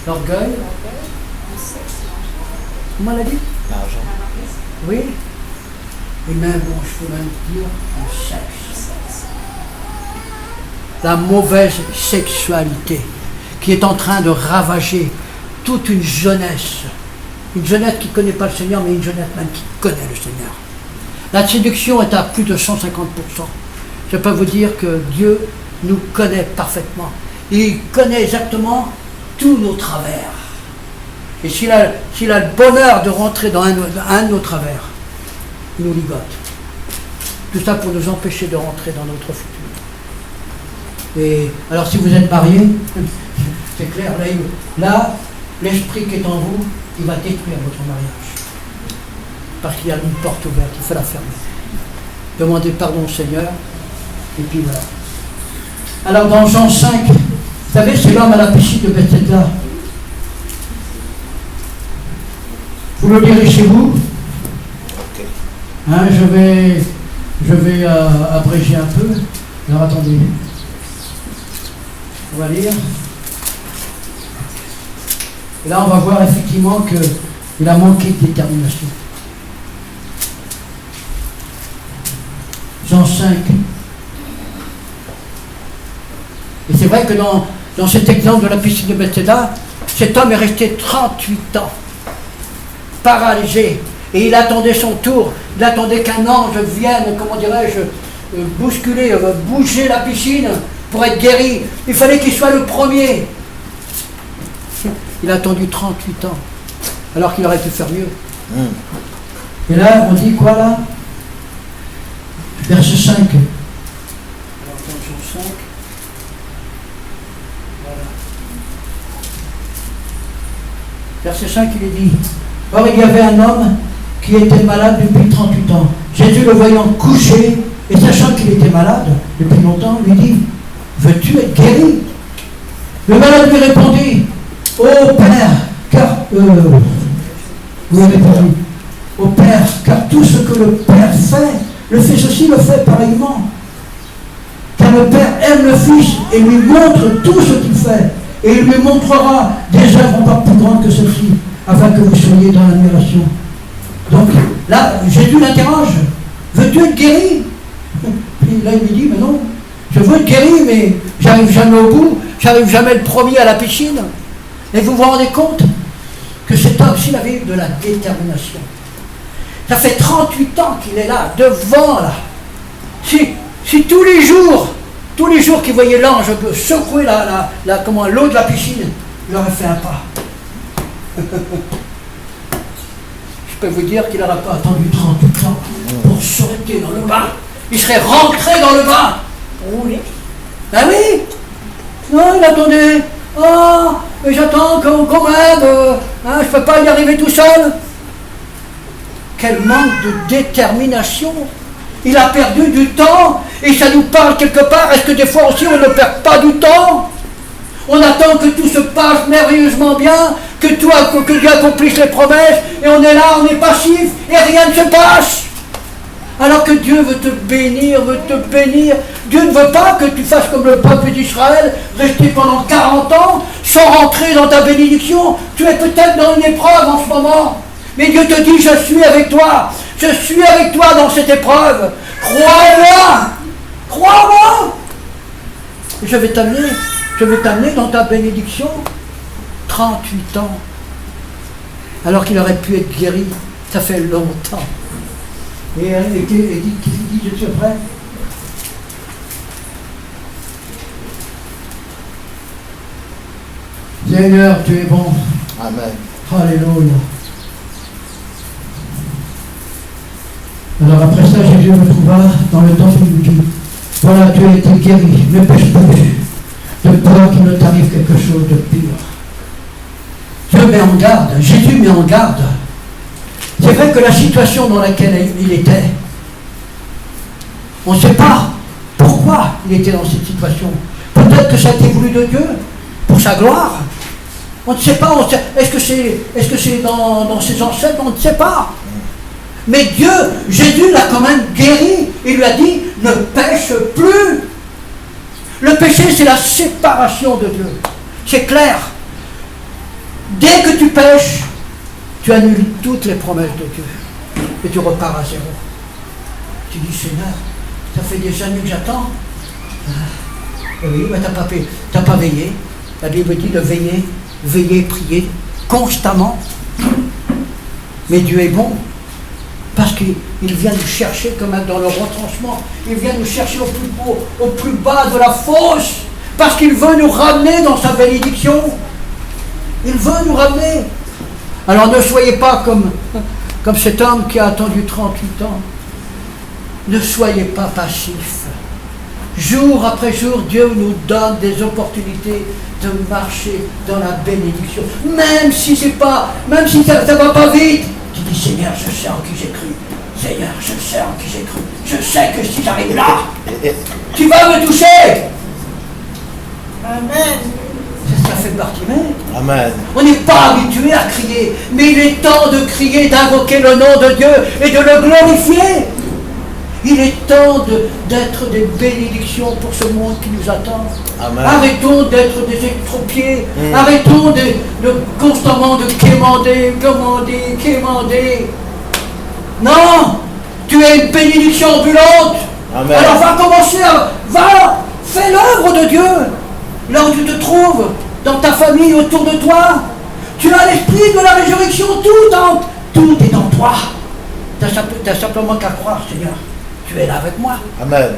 L'orgueil. Comment on l'a dit? l'argent, Oui. Et même, bon, je peux même dire, le sexe. La mauvaise sexualité qui est en train de ravager toute une jeunesse. Une jeunesse qui ne connaît pas le Seigneur, mais une jeunesse même qui connaît le Seigneur. La séduction est à plus de 150%. Je peux vous dire que Dieu nous connaît parfaitement. Il connaît exactement tous nos travers. Et s'il a le bonheur de rentrer dans un de nos travers, il nous ligote. Tout ça pour nous empêcher de rentrer dans notre futur. Et alors si vous êtes marié, c'est clair, là, l'esprit qui est en vous, il va détruire votre mariage. Parce qu'il y a une porte ouverte, il faut la fermer. Demandez pardon au Seigneur, et puis voilà. Alors dans Jean 5, vous savez, c'est l'homme à la piscine de Bethesda. Vous le lirez chez vous. Hein, je vais abréger un peu. Alors attendez. On va lire. Et là, on va voir effectivement qu'il a manqué de détermination. Jean 5. Et c'est vrai que dans cet exemple de la piscine de Bethesda, cet homme est resté 38 ans, paralysé, et il attendait son tour. Il attendait qu'un ange vienne, comment dirais-je, bouger la piscine pour être guéri. Il fallait qu'il soit le premier. Il a attendu 38 ans, alors qu'il aurait pu faire mieux. Et là, on dit quoi là? Verset 5. Alors, verset 5. Voilà. Verset 5, il est dit: or il y avait un homme qui était malade depuis 38 ans. Jésus, le voyant couché et sachant qu'il était malade depuis longtemps, lui dit: veux-tu être guéri? Le malade lui répondit: ô Père, car ô Père, car tout ce que le Père fait, le Fils aussi le fait pareillement. Car le Père aime le Fils et lui montre tout ce qu'il fait, et il lui montrera des œuvres encore plus grandes que celles-ci, afin que vous soyez dans l'admiration. Donc là, Jésus l'interroge: veux-tu être guéri? Puis là, il lui dit: mais non, je veux être guéri, mais j'arrive jamais au bout, j'arrive jamais le premier à la piscine. Et vous vous rendez compte que cet homme, s'il avait eu de la détermination, ça fait 38 ans qu'il est là, devant là. Si Si tous les jours qu'il voyait l'ange secouer l'eau de la piscine, il aurait fait un pas. Je peux vous dire qu'il n'aurait pas attendu 38 ans pour sauter dans le bain. Il serait rentré dans le bain. Oui. Ben oui. Non, il attendait. Ah, mais j'attends quand même. Je ne peux pas y arriver tout seul. Quel manque de détermination. Il a perdu du temps. Et ça nous parle quelque part. Est-ce que des fois aussi on ne perd pas du temps? On attend que tout se passe merveilleusement bien, que Dieu accomplisse les promesses, et on est là, on est passif, et rien ne se passe. Alors que Dieu veut te bénir, Dieu ne veut pas que tu fasses comme le peuple d'Israël, rester pendant 40 ans, sans rentrer dans ta bénédiction. Tu es peut-être dans une épreuve en ce moment, mais Dieu te dit, je suis avec toi dans cette épreuve. Crois-moi. Je vais t'amener dans ta bénédiction. 38 ans. Alors qu'il aurait pu être guéri, ça fait longtemps. Et il dit, je suis prêt. Seigneur, tu es bon. Amen. Alléluia. Alors après ça, Jésus me trouva dans le temple et me dit, voilà, tu as été guéri, ne pêche plus, de peur qu'il ne t'arrive quelque chose de pire. Dieu met en garde, Jésus met en garde. C'est vrai que la situation dans laquelle il était, on ne sait pas pourquoi il était dans cette situation. Peut-être que ça a été voulu de Dieu, pour sa gloire. On ne sait pas, est-ce que c'est dans ses ancêtres, on ne sait pas. Mais Jésus l'a quand même guéri. Il lui a dit, ne pêche plus. Le péché, c'est la séparation de Dieu. C'est clair. Dès que tu pêches, tu annules toutes les promesses de Dieu. Et tu repars à zéro. Tu dis, Seigneur, ça fait des années que j'attends. Oui, mais t'as pas veillé. La Bible dit de veiller, prier constamment. Mais Dieu est bon. Parce qu'il vient nous chercher comme dans le retranchement. Il vient nous chercher au plus bas de la fosse. Parce qu'il veut nous ramener dans sa bénédiction. Il veut nous ramener. Alors ne soyez pas comme cet homme qui a attendu 38 ans. Ne soyez pas passifs. Jour après jour, Dieu nous donne des opportunités de marcher dans la bénédiction. Même si ça ne va pas vite. Tu dis, Seigneur, je sais en qui j'ai cru. Seigneur, je sais en qui j'ai cru. Je sais que si j'arrive là, tu vas me toucher. Amen. Ça fait partie même. Amen. On n'est pas habitué à crier, mais il est temps de crier, d'invoquer le nom de Dieu et de le glorifier. Il est temps d'être des bénédictions pour ce monde qui nous attend. Amen. Arrêtons d'être des estropiés. Arrêtons de constamment de quémander. Non, tu es une bénédiction ambulante. Amen. Alors fais l'œuvre de Dieu. Là où tu te trouves, dans ta famille, autour de toi. Tu as l'esprit de la résurrection, tout est en toi. Tu n'as simplement qu'à croire, Seigneur. Tu es là avec moi. Amen.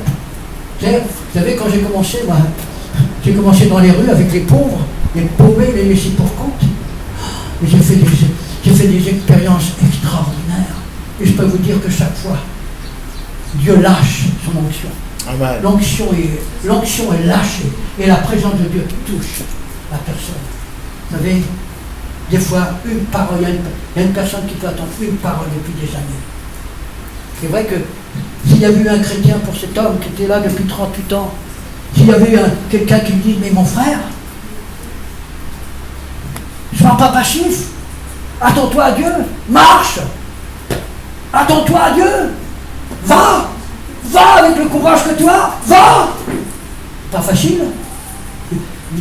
Vous savez, quand j'ai commencé dans les rues avec les pauvres, les paumés, les laissés pour compte. Et j'ai fait des expériences extraordinaires. Et je peux vous dire que chaque fois, Dieu lâche son onction. Amen. L'onction est lâchée. Et la présence de Dieu touche la personne. Vous savez, des fois, une parole, il y a une personne qui peut attendre une parole depuis des années. C'est vrai que s'il y avait eu un chrétien pour cet homme qui était là depuis 38 ans, s'il y avait eu quelqu'un qui me dit, mais mon frère, ne sois pas passif, attends-toi à Dieu, marche, attends-toi à Dieu, va avec le courage que tu as, va. Pas facile,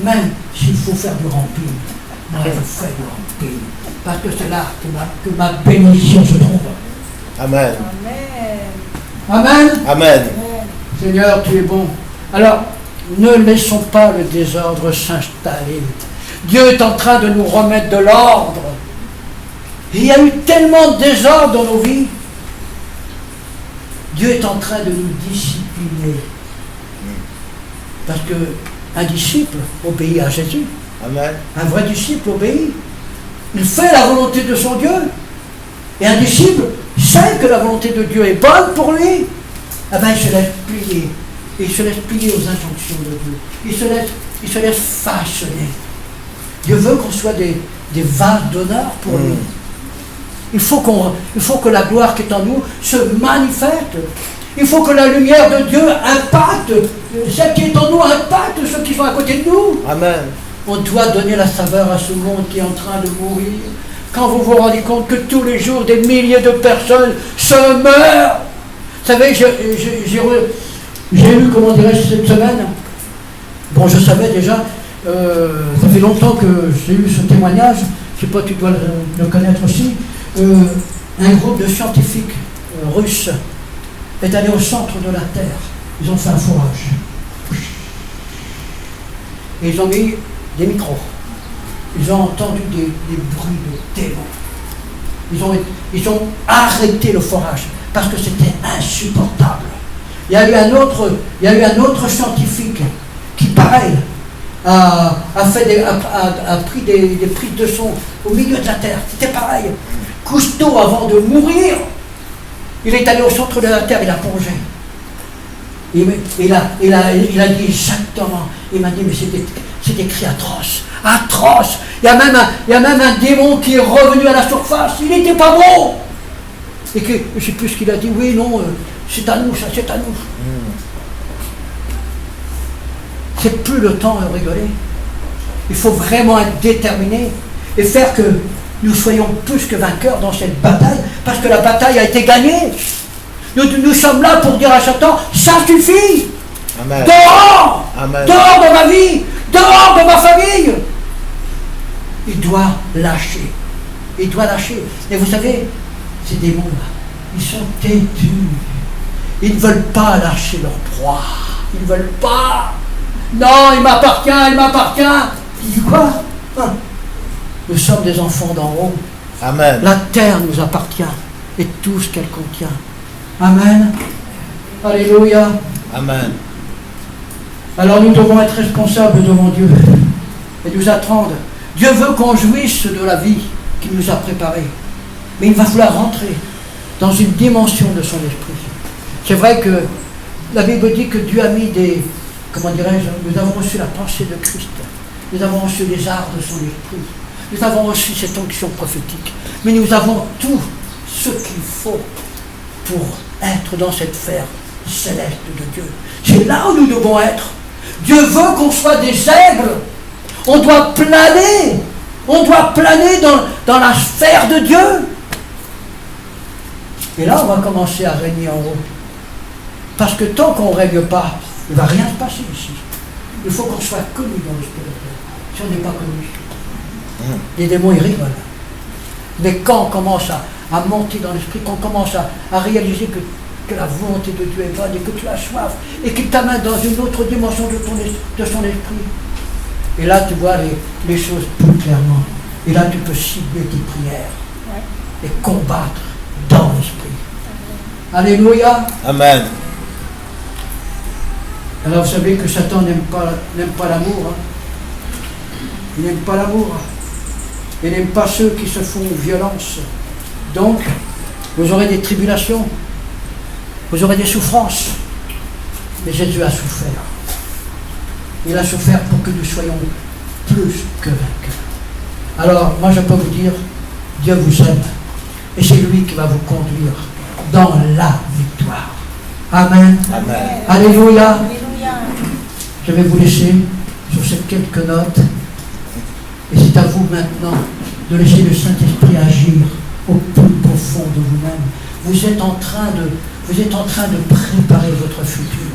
même s'il faut faire du ramping, moi je fais du ramping, parce que c'est là que ma bénédiction se trouve. Amen. Amen. Amen. Seigneur, tu es bon. Alors, ne laissons pas le désordre s'installer. Dieu est en train de nous remettre de l'ordre. Il y a eu tellement de désordre dans nos vies. Dieu est en train de nous discipliner. Parce qu'un disciple obéit à Jésus. Amen. Un vrai disciple obéit. Il fait la volonté de son Dieu. Et un disciple sait que la volonté de Dieu est bonne pour lui. Eh bien, il se laisse plier. Il se laisse plier aux injonctions de Dieu. Il se laisse façonner. Dieu veut qu'on soit des vases d'honneur pour lui. Il faut que la gloire qui est en nous se manifeste. Il faut que la lumière de Dieu impacte. Celle qui est en nous impacte ceux qui sont à côté de nous. Amen. On doit donner la saveur à ce monde qui est en train de mourir. Quand vous vous rendez compte que tous les jours des milliers de personnes se meurent. Vous savez, j'ai lu, comment dirais-je, cette semaine. Bon, je savais déjà, ça fait longtemps que j'ai eu ce témoignage. Je ne sais pas, tu dois le connaître aussi. Un groupe de scientifiques russes est allé au centre de la Terre. Ils ont fait un forage. Et ils ont mis des micros. Ils ont entendu des bruits de démons. Ils ont arrêté le forage parce que c'était insupportable. Il y a eu un autre scientifique qui, pareil, a pris des prises de son au milieu de la Terre. C'était pareil. Cousteau, avant de mourir, il est allé au centre de la Terre, il a plongé. Il a dit exactement, il m'a dit, mais c'est des cris atroces. Atroces. Il y a même un démon qui est revenu à la surface. Il n'était pas bon. Et que, je ne sais plus ce qu'il a dit, oui, non, c'est à nous, ça, c'est à nous. C'est plus le temps de rigoler. Il faut vraiment être déterminé et faire que nous soyons plus que vainqueurs dans cette bataille, parce que la bataille a été gagnée. Nous sommes là pour dire à Satan, ça suffit. Amen. Dehors. Amen. Dehors de ma vie, dehors de ma famille. Il doit lâcher. Il doit lâcher. Et vous savez, ces démons-là, ils sont têtus. Ils ne veulent pas lâcher leur proie. Ils ne veulent pas. Non, il m'appartient, il m'appartient. Tu dis quoi? Nous sommes des enfants d'en haut. Amen. La terre nous appartient et tout ce qu'elle contient. Amen. Alléluia. Amen. Alors nous devons être responsables devant Dieu et nous attendre. Dieu veut qu'on jouisse de la vie qu'il nous a préparée. Mais il va falloir rentrer dans une dimension de son esprit. C'est vrai que la Bible dit que Dieu a mis comment dirais-je, nous avons reçu la pensée de Christ. Nous avons reçu les arts de son esprit. Nous avons reçu cette onction prophétique. Mais nous avons tout ce qu'il faut pour être dans cette sphère céleste de Dieu. C'est là où nous devons être. Dieu veut qu'on soit des aigles. On doit planer. On doit planer dans la sphère de Dieu. Et là, on va commencer à régner en haut. Parce que tant qu'on ne règne pas, il ne va rien se passer ici. Il faut qu'on soit connu dans le spirituel. Si on n'est pas connu, les démons, ils rigolent. Mais quand on commence à monter dans l'esprit, quand on commence à réaliser que la volonté de Dieu est bonne et que tu as soif et qu'il t'amène dans une autre dimension de son esprit, et là tu vois les choses plus clairement. Et là tu peux cibler tes prières et combattre dans l'esprit. Alléluia. Amen. Alors vous savez que Satan n'aime pas l'amour. Il n'aime pas l'amour. Il n'aime pas ceux qui se font violence. Donc, vous aurez des tribulations. Vous aurez des souffrances. Mais Jésus a souffert. Il a souffert pour que nous soyons plus que vainqueurs. Alors, moi je peux vous dire, Dieu vous aime. Et c'est lui qui va vous conduire dans la victoire. Amen. Amen. Alléluia. Je vais vous laisser sur ces quelques notes. Et c'est à vous maintenant de laisser le Saint-Esprit agir au plus profond de vous-même. Vous êtes en train de préparer votre futur.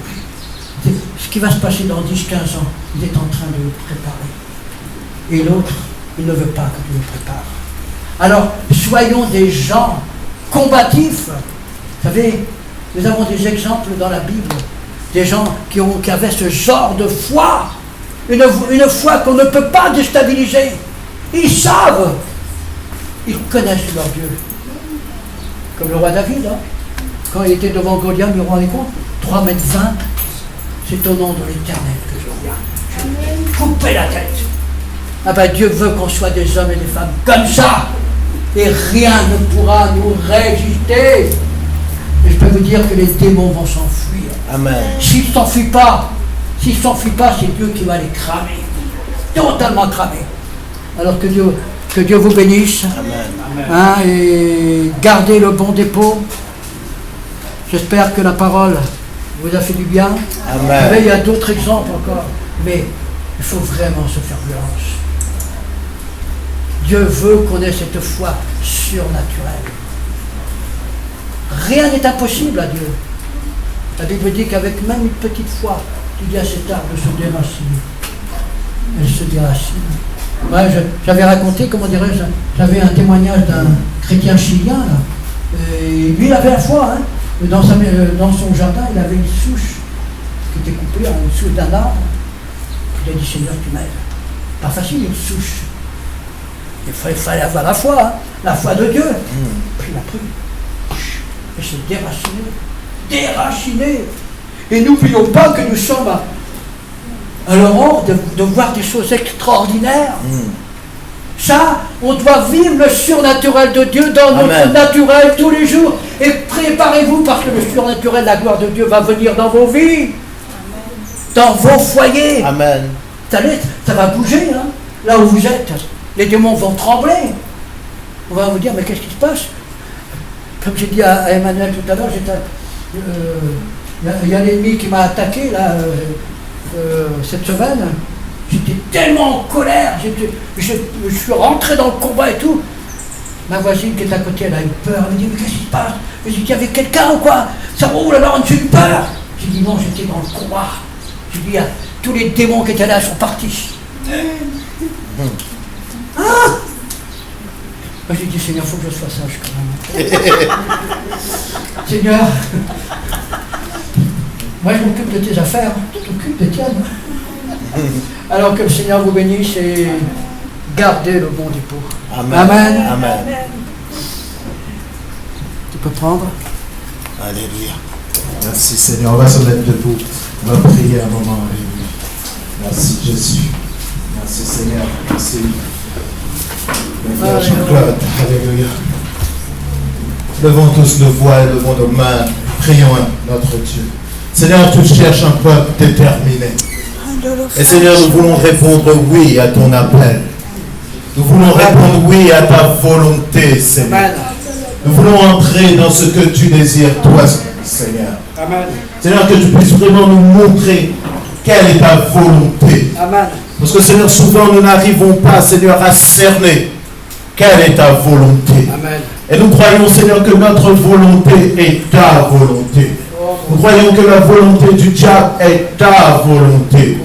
Ce qui va se passer dans 10-15 ans, vous êtes en train de le préparer. Et l'autre, il ne veut pas que tu le prépares. Alors, soyons des gens combatifs. Vous savez, nous avons des exemples dans la Bible, des gens qui avaient ce genre de foi, une foi qu'on ne peut pas déstabiliser. Ils savent, ils connaissent leur Dieu. Comme le roi David, quand il était devant Goliath, vous vous rendez compte, 3,20 m, C'est au nom de l'Éternel que je viens. Couper la tête. Ah ben Dieu veut qu'on soit des hommes et des femmes comme ça. Et rien ne pourra nous résister. Et je peux vous dire que les démons vont s'enfuir. Amen. S'ils ne s'enfuient pas, c'est Dieu qui va les cramer. Totalement cramer. Alors que Dieu vous bénisse. Amen. Hein, et gardez le bon dépôt. J'espère que la parole vous a fait du bien. Amen. Mais il y a d'autres exemples encore. Mais il faut vraiment se faire violence. Dieu veut qu'on ait cette foi surnaturelle. Rien n'est impossible à Dieu. La Bible dit qu'avec même une petite foi, tu dis à cet arbre de se déraciner. Elle se déracine. Ouais, j'avais raconté, comment dirais-je, j'avais un témoignage d'un chrétien chilien, là. Et lui, il avait la foi, hein. Dans son jardin, il avait une souche qui était coupée, une souche d'un arbre. Il a dit, Seigneur, tu m'aides. Pas facile, une souche. Il fallait avoir la foi, hein, la foi de Dieu. Puis il a pris. Et s'est déraciné. Et n'oublions pas que nous sommes à l'aurore de voir des choses extraordinaires. Ça, on doit vivre le surnaturel de Dieu dans notre naturel tous les jours. Et préparez-vous parce que le surnaturel, la gloire de Dieu va venir dans vos vies, dans vos foyers. Amen. Ça va bouger, hein, là où vous êtes. Les démons vont trembler. On va vous dire, mais qu'est-ce qui se passe? Comme j'ai dit à Emmanuel tout à l'heure, il y a l'ennemi qui m'a attaqué là, cette semaine. J'étais tellement en colère, je suis rentré dans le combat et tout. Ma voisine qui est à côté, elle a eu peur. Elle me dit, mais qu'est-ce qui se passe? Je dis, il y avait quelqu'un ou quoi? Ça roule alors, on a eu peur. J'ai dit, non, j'étais dans le combat. J'ai dit, tous les démons qui étaient là sont partis. J'ai dit, Seigneur, il faut que je sois sage quand même. Seigneur, moi je m'occupe de tes affaires, tu t'occupes des tiennes. Alors que le Seigneur vous bénisse et gardez le bon dépôt. Amen. Amen. Amen. Tu peux prendre. Alléluia. Merci Seigneur. On va se mettre debout. On va prier un moment. Alléluia. Merci Jésus. Merci Seigneur. Merci. Merci Jean-Claude. Alléluia. Levons tous nos voix et levons nos mains. Prions notre Dieu. Seigneur, tu cherches un peuple déterminé. Et Seigneur, nous voulons répondre oui à ton appel. Nous voulons répondre oui à ta volonté, Seigneur. Nous voulons entrer dans ce que tu désires, toi, Seigneur. Amen. Seigneur, que tu puisses vraiment nous montrer quelle est ta volonté. Amen. Parce que Seigneur, souvent nous n'arrivons pas, Seigneur, à cerner quelle est ta volonté. Amen. Et nous croyons, Seigneur, que notre volonté est ta volonté. Nous croyons que la volonté du diable est ta volonté.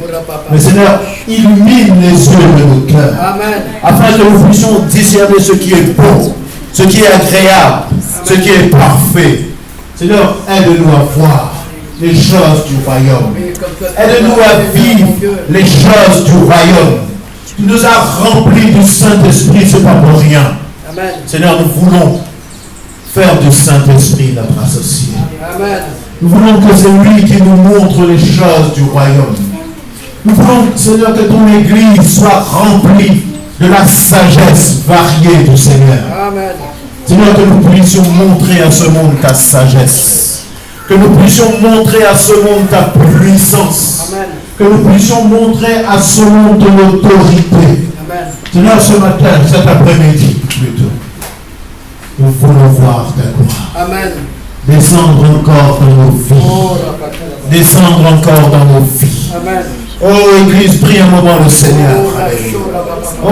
Mais Seigneur, illumine les yeux de nos cœurs. Amen. Afin que nous puissions discerner ce qui est bon, ce qui est agréable, ce qui est parfait. Seigneur, aide-nous à voir les choses du royaume. Aide-nous à vivre les choses du royaume. Tu nous as remplis du Saint-Esprit, ce n'est pas pour rien. Amen. Seigneur, nous voulons faire du Saint-Esprit notre associé. Amen. Nous voulons que c'est lui qui nous montre les choses du royaume. Nous voulons, Seigneur, que ton Église soit remplie de la sagesse variée du Seigneur. Amen. Seigneur, que nous puissions montrer à ce monde ta sagesse. Que nous puissions montrer à ce monde ta puissance. Amen. Que nous puissions montrer à ce monde ton autorité. Amen. Seigneur, ce matin, cet après-midi plutôt, nous voulons voir ta gloire. Amen. Descendre encore dans nos vies. Descendre encore dans nos vies. Amen. Oh, Église, prie un moment le Seigneur. Alléluia. Oh,